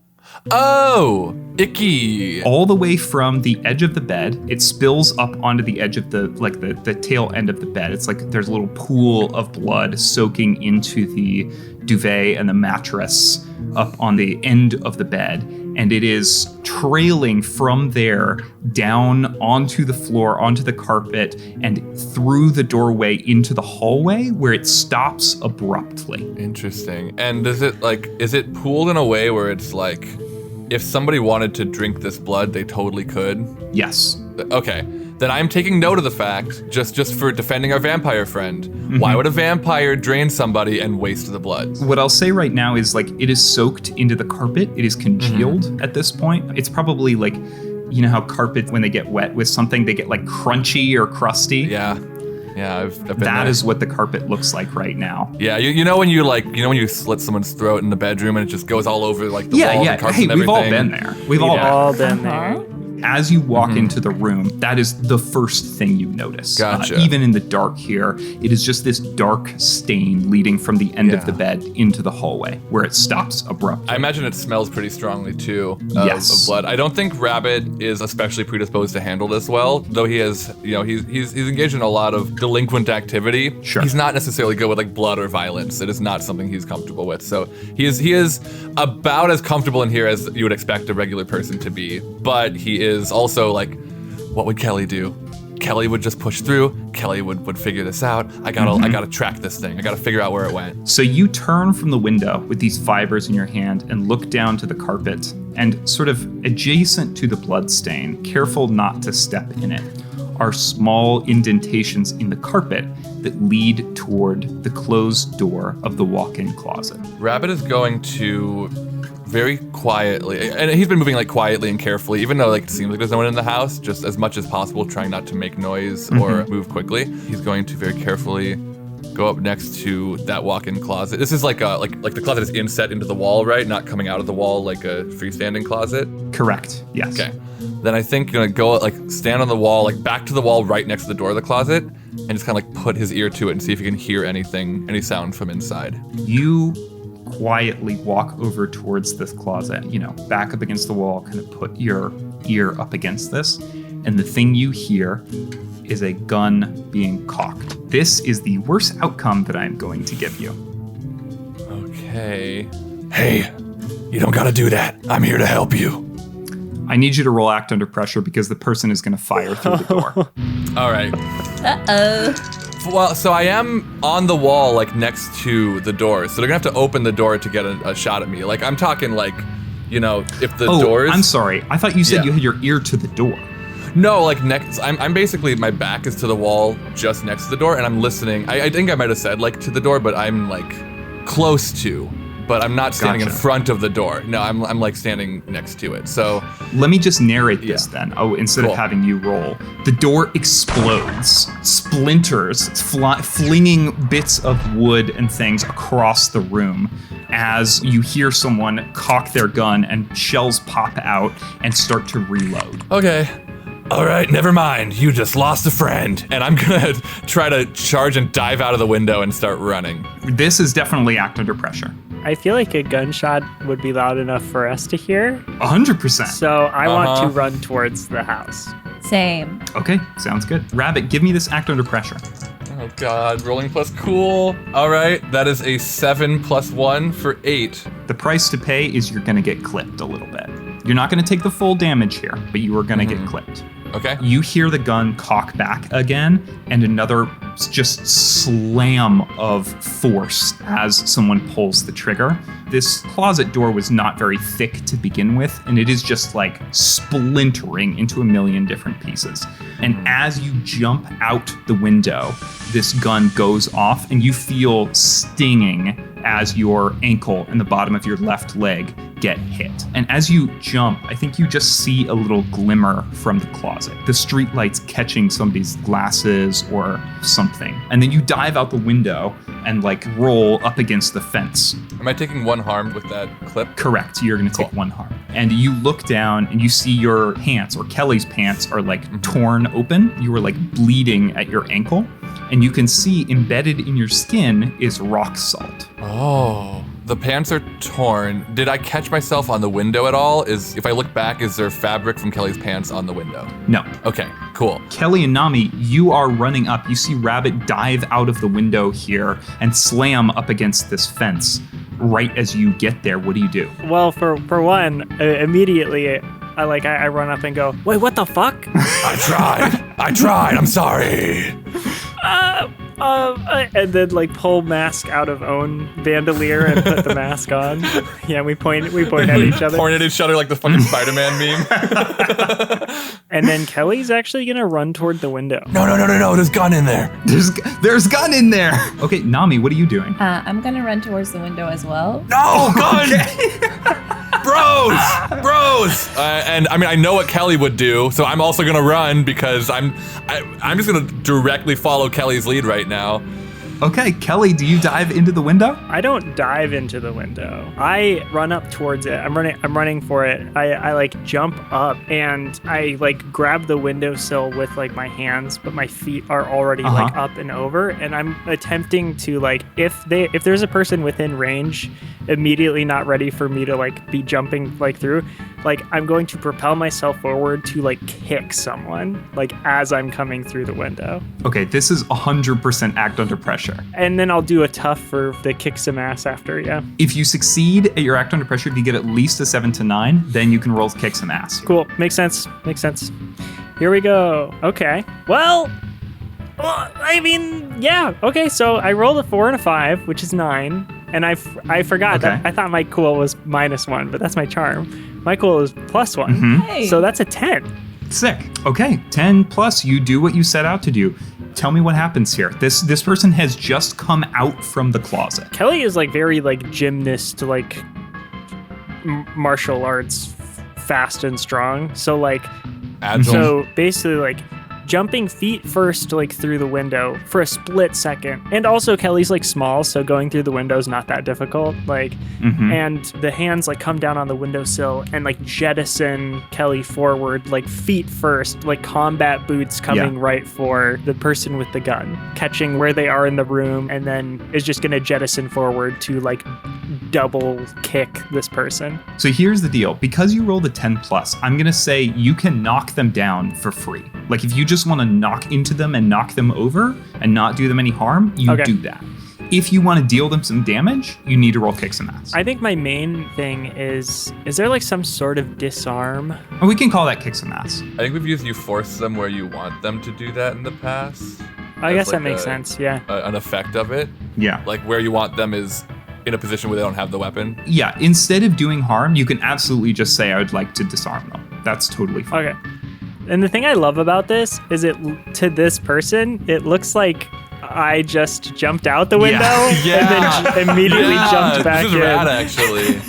Oh, icky. All the way from the edge of the bed, it spills up onto the edge of the tail end of the bed. It's like there's a little pool of blood soaking into the duvet and the mattress up on the end of the bed. And it is trailing from there down onto the floor, onto the carpet, and through the doorway into the hallway where it stops abruptly. Interesting. And is it pooled in a way where it's like, if somebody wanted to drink this blood, they totally could? Yes. Okay. Then I'm taking note of the fact, just for defending our vampire friend. Why would a vampire drain somebody and waste the blood? What I'll say right now is like it is soaked into the carpet. It is congealed at this point. It's probably like, you know how carpet, when they get wet with something, they get like crunchy or crusty? Yeah. Yeah, I've been That there. is what the carpet looks like right now. Yeah, you know when you slit someone's throat in the bedroom and it just goes all over like the walls and carpets and everything? We've all been there. We've all been there. As you walk into the room, that is the first thing you notice. Gotcha. Even in the dark here, it is just this dark stain leading from the end of the bed into the hallway where it stops abruptly. I imagine it smells pretty strongly too Yes. of blood. I don't think Rabbit is especially predisposed to handle this well, though he is, he's engaged in a lot of delinquent activity. Sure. He's not necessarily good with like blood or violence. It is not something he's comfortable with. So he is about as comfortable in here as you would expect a regular person to be, but he is also like, what would Kelly do? Kelly would just push through. Kelly would figure this out. I gotta track this thing. I gotta figure out where it went. So you turn from the window with these fibers in your hand and look down to the carpet, and sort of adjacent to the blood stain, careful not to step in it, are small indentations in the carpet that lead toward the closed door of the walk-in closet. Rabbit is going to very quietly, and he's been moving like quietly and carefully, even though like it seems like there's no one in the house, just as much as possible, trying not to make noise or move quickly. He's going to very carefully go up next to that walk-in closet. This is like the closet is inset into the wall, right? Not coming out of the wall like a freestanding closet. Correct. Yes. Okay. Then I think you're gonna go like stand on the wall, like back to the wall right next to the door of the closet, and just kind of like put his ear to it and see if he can hear any sound from inside. You quietly walk over towards this closet, back up against the wall, kind of put your ear up against this, and the thing you hear is a gun being cocked. This is the worst outcome that I'm going to give you. Okay. Hey, you don't gotta do that. I'm here to help you. I need you to roll act under pressure because the person is going to fire through the door. All right. Uh-oh. Well, so I am on the wall, like next to the door, so they're gonna have to open the door to get a shot at me. Like I'm talking, like, if the doors. I'm sorry. I thought you said you had your ear to the door. No, like next. I'm basically, my back is to the wall, just next to the door, and I'm listening. I think I might have said like to the door, but I'm like close to. But I'm not standing in front of the door. No, I'm like standing next to it. So let me just narrate this then. Instead of having you roll, the door explodes, splinters, flinging bits of wood and things across the room. as you hear someone cock their gun and shells pop out and start to reload. Okay. All right, never mind. You just lost a friend. And I'm going to try to charge and dive out of the window and start running. This is definitely act under pressure. I feel like a gunshot would be loud enough for us to hear. 100%. So I want to run towards the house. Same. Okay, sounds good. Rabbit, give me this act under pressure. Oh God, rolling plus cool. All right, that is a 7 + 1 for 8. The price to pay is you're going to get clipped a little bit. You're not going to take the full damage here, but you are going to get clipped. Okay. You hear the gun cock back again, and another just slam of force as someone pulls the trigger. This closet door was not very thick to begin with, and it is just like splintering into a million different pieces. And as you jump out the window, this gun goes off, and you feel stinging as your ankle and the bottom of your left leg get hit. And as you jump, I think you just see a little glimmer from the closet. The street lights catching somebody's glasses or something. And then you dive out the window and like roll up against the fence. Am I taking 1 harm with that clip? Correct. You're going to take 1 harm. And you look down and you see your pants, or Kelly's pants, are like torn open. You were like bleeding at your ankle. And you can see embedded in your skin is rock salt. Oh, the pants are torn. Did I catch myself on the window at all? If I look back, is there fabric from Kelly's pants on the window? No. Okay, cool. Kelly and Nammi, you are running up. You see Rabbit dive out of the window here and slam up against this fence. Right as you get there, what do you do? Well, for one, immediately I run up and go, wait, what the fuck? I tried. I'm sorry. And then like pull mask out of own bandolier and put the mask on. Yeah, we point at each other. Point at each other like the fucking Spider-Man meme. And then Kelly's actually gonna run toward the window. No, there's gun in there. There's gun in there. Okay, Nammi, what are you doing? I'm gonna run towards the window as well. No, gun! Bros! And I mean, I know what Kelly would do, so I'm also gonna run because I'm just gonna directly follow Kelly's lead right now. Okay, Kelly, do you dive into the window? I don't dive into the window. I run up towards it. I'm running for it. I like jump up and I like grab the windowsill with like my hands, but my feet are already like up and over. And I'm attempting to like, if there's a person within range, immediately not ready for me to like be jumping like through, like I'm going to propel myself forward to like kick someone like as I'm coming through the window. Okay, this is 100% act under pressure. And then I'll do a tough for the kick some ass after, yeah. If you succeed at your act under pressure to get at least a 7 to 9, then you can roll kick some ass. Cool, makes sense. Here we go. Okay. Well, I mean, yeah. Okay, so I rolled a 4 and a 5, which is 9. And I forgot that I thought my cool was -1, but that's my charm. My cool is +1. Hey. So that's a 10. Sick. Okay, 10 plus, you do what you set out to do. Tell me what happens here. This person has just come out from the closet. Kelly is like very like gymnast, like martial arts, fast and strong. So like, Agile. so basically like jumping feet first like through the window for a split second. And also Kelly's like small, so going through the window is not that difficult. Like, and the hands like come down on the windowsill and like jettison Kelly forward, like feet first, like combat boots coming right for the person with the gun, catching where they are in the room, and then is just gonna jettison forward to like double kick this person. So here's the deal. Because you rolled a 10 plus, I'm going to say you can knock them down for free. Like if you just want to knock into them and knock them over and not do them any harm, you do that. If you want to deal them some damage, you need to roll kick some ass. I think my main thing is there like some sort of disarm? And we can call that kick some ass. I think we've used you force them where you want them to do that in the past. I guess that makes sense, yeah. An effect of it. Yeah. Like where you want them is in a position where they don't have the weapon. Yeah, instead of doing harm, you can absolutely just say, I would like to disarm them. That's totally fine. Okay. And the thing I love about this is to this person, it looks like I just jumped out the window and then immediately jumped back this is in. rad, actually.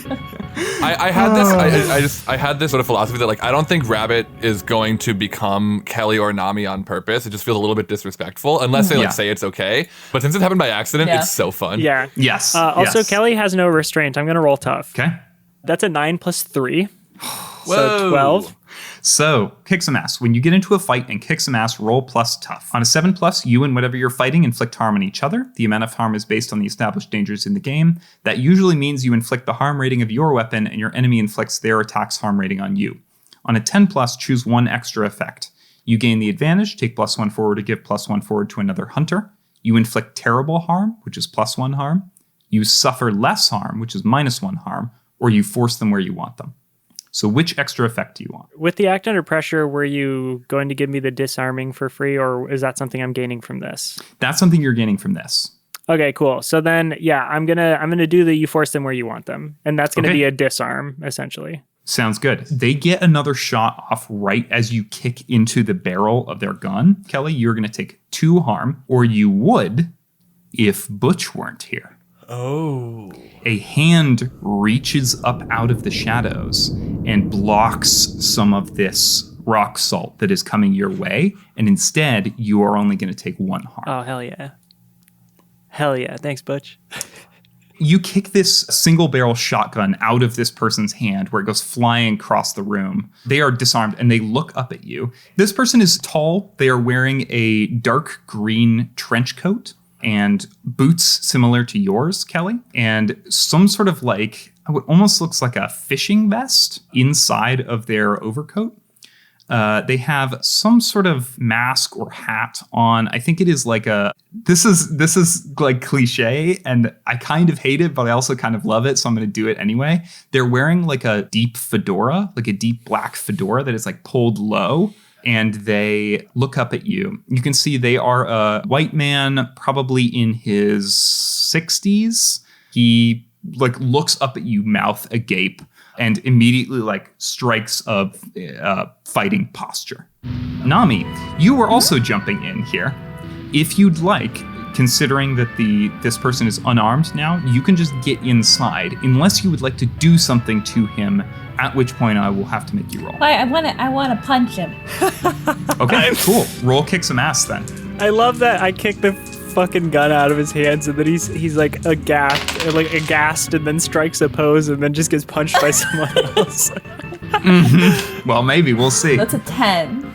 I had this. I had this sort of philosophy that like I don't think Rabbit is going to become Kelly or Nammi on purpose. It just feels a little bit disrespectful unless they like say it's okay. But since it happened by accident, it's so fun. Yeah. Yes. Also, yes. Kelly has no restraint. I'm gonna roll tough. Okay. That's a 9 plus 3. Whoa. So 12. So, kick some ass. When you get into a fight and kick some ass, roll plus tough. On a 7+, you and whatever you're fighting inflict harm on each other. The amount of harm is based on the established dangers in the game. That usually means you inflict the harm rating of your weapon and your enemy inflicts their attack's harm rating on you. On a 10+, choose one extra effect. You gain the advantage, take +1 forward to give +1 forward to another hunter. You inflict terrible harm, which is +1 harm. You suffer less harm, which is -1 harm, or you force them where you want them. So which extra effect do you want? With the act under pressure, were you going to give me the disarming for free, or is that something I'm gaining from this? That's something you're gaining from this. Okay, cool. So then, yeah, I'm gonna do the you force them where you want them, and that's gonna be a disarm essentially. Sounds good. They get another shot off right as you kick into the barrel of their gun. Kelly, you're going to take 2 harm, or you would if Butch weren't here. Oh. A hand reaches up out of the shadows and blocks some of this rock salt that is coming your way, and instead, you are only going to take 1 harm. Oh, hell yeah. Hell yeah. Thanks, Butch. You kick this single barrel shotgun out of this person's hand where it goes flying across the room. They are disarmed and they look up at you. This person is tall. They are wearing a dark green trench coat and boots similar to yours, Kelly, and some sort of like, what almost looks like a fishing vest inside of their overcoat. They have some sort of mask or hat on. I think it is like this is like cliche and I kind of hate it, but I also kind of love it. So I'm going to do it anyway. They're wearing like a deep fedora, like a deep black fedora that is like pulled low. And they look up at you. You can see they are a white man, probably in his 60s. He like looks up at you, mouth agape, and immediately like strikes a fighting posture. Nammi, you were also jumping in here. If you'd like, considering that this person is unarmed now, you can just get inside, unless you would like to do something to him, at which point I will have to make you roll. I want to punch him. Okay, cool. Roll kick some ass then. I love that I kicked the fucking gun out of his hands and then he's like aghast and then strikes a pose and then just gets punched by someone else. Mm-hmm. Well, maybe. We'll see. That's a 10.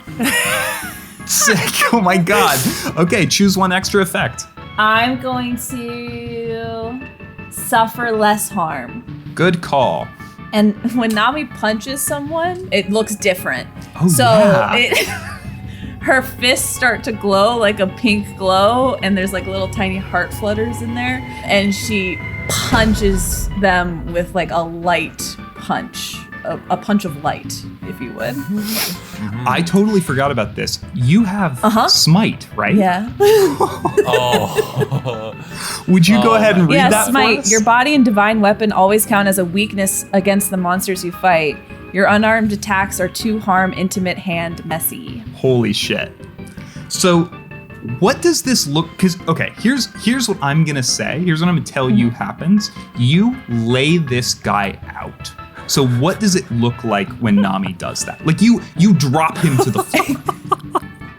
Sick. Oh my god. Okay, choose one extra effect. I'm going to suffer less harm. Good call. And when Nammi punches someone, it looks different. Oh, so yeah. Her fists start to glow like a pink glow, and there's like little tiny heart flutters in there. And she punches them with like a light punch, a punch of light, if you would. I totally forgot about this. You have smite, right? Yeah. Would you go ahead and read that smite. for us? Your body and divine weapon always count as a weakness against the monsters you fight. Your unarmed attacks are 2 harm, intimate, hand, messy. Holy shit. So what does this look, because, okay, here's what I'm going to say. Here's what I'm going to tell you happens. You lay this guy out. So what does it look like when Nammi does that? Like you drop him to the floor.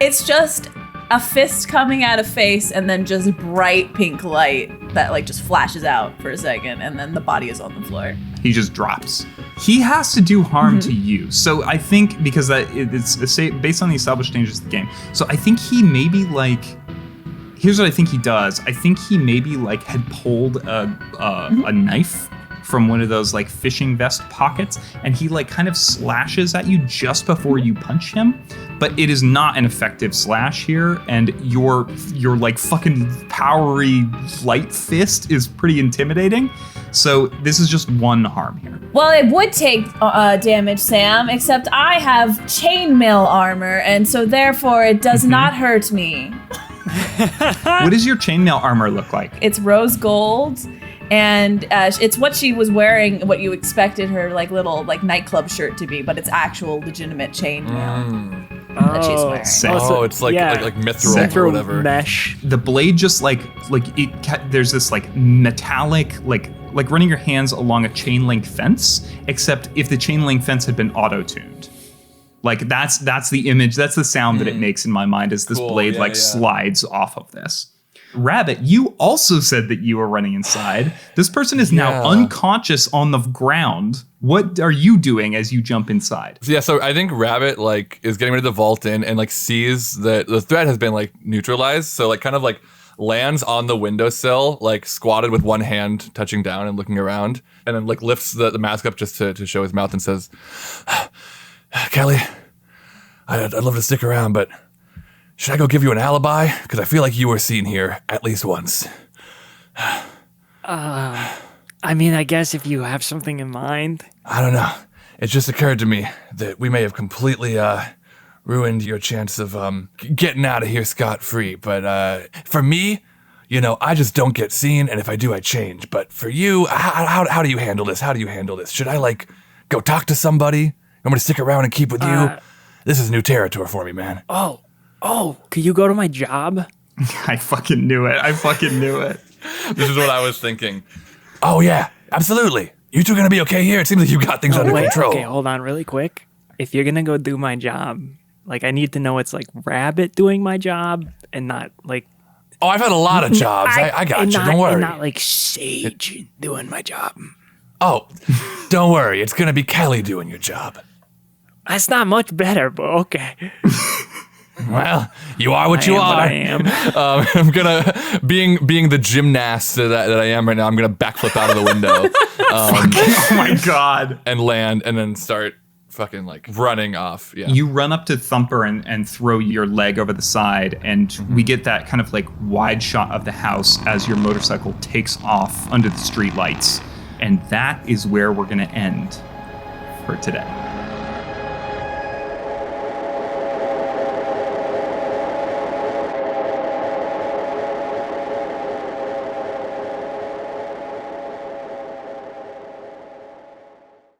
It's just a fist coming out of face and then just bright pink light that like just flashes out for a second and then the body is on the floor. He just drops. He has to do harm to you. So I think because it's based on the established dangers of the game. So I think he maybe like, here's what I think he does. I think he maybe like had pulled a knife from one of those like fishing vest pockets and he like kind of slashes at you just before you punch him, but it is not an effective slash here, and your like fucking powery light fist is pretty intimidating. So this is just 1 harm here. Well, it would take damage, Sam, except I have chainmail armor, and so therefore it does not hurt me. What does your chainmail armor look like? It's rose gold. And it's what she was wearing, what you expected her like little like nightclub shirt to be, but it's actual legitimate chainmail that she's wearing. Oh, it's like mithril or whatever. Mesh. The blade just like there's this like metallic like like running your hands along a chain link fence, except if the chain link fence had been auto-tuned. Like that's the image, that's the sound that it makes in my mind as this blade slides off of this. Rabbit, you also said that you were running inside. This person is now unconscious on the ground. What are you doing as you jump inside? So I think Rabbit like is getting ready to vault in and like sees that the threat has been like neutralized. So like kind of like lands on the windowsill, like squatted with one hand touching down and looking around, and then like lifts the mask up just to show his mouth and says, Kelly, I'd love to stick around, but should I go give you an alibi? Because I feel like you were seen here at least once. I mean, I guess if you have something in mind. I don't know. It just occurred to me that we may have completely ruined your chance of getting out of here scot-free. But for me, you know, I just don't get seen, and if I do, I change. But for you, how do you handle this? How do you handle this? Should I, like, go talk to somebody? You want me to stick around and keep with you? This is new territory for me, man. Oh, could you go to my job? I fucking knew it. This is what I was thinking. Oh, yeah, absolutely. You two gonna be okay here? It seems like you got things under control. Okay, hold on really quick. If you're gonna go do my job, like I need to know it's like Rabbit doing my job and not like... Oh, I've had a lot of jobs. I got you. Don't worry. And not like Sage doing my job. Oh, don't worry. It's gonna be Kelly doing your job. That's not much better, but okay. Well, you are what you are. I am. I'm gonna, being the gymnast that I am right now, I'm gonna backflip out of the window. Oh my god! And land, and then start fucking like running off. Yeah. You run up to Thumper and throw your leg over the side, and we get that kind of like wide shot of the house as your motorcycle takes off under the streetlights, and that is where we're gonna end for today.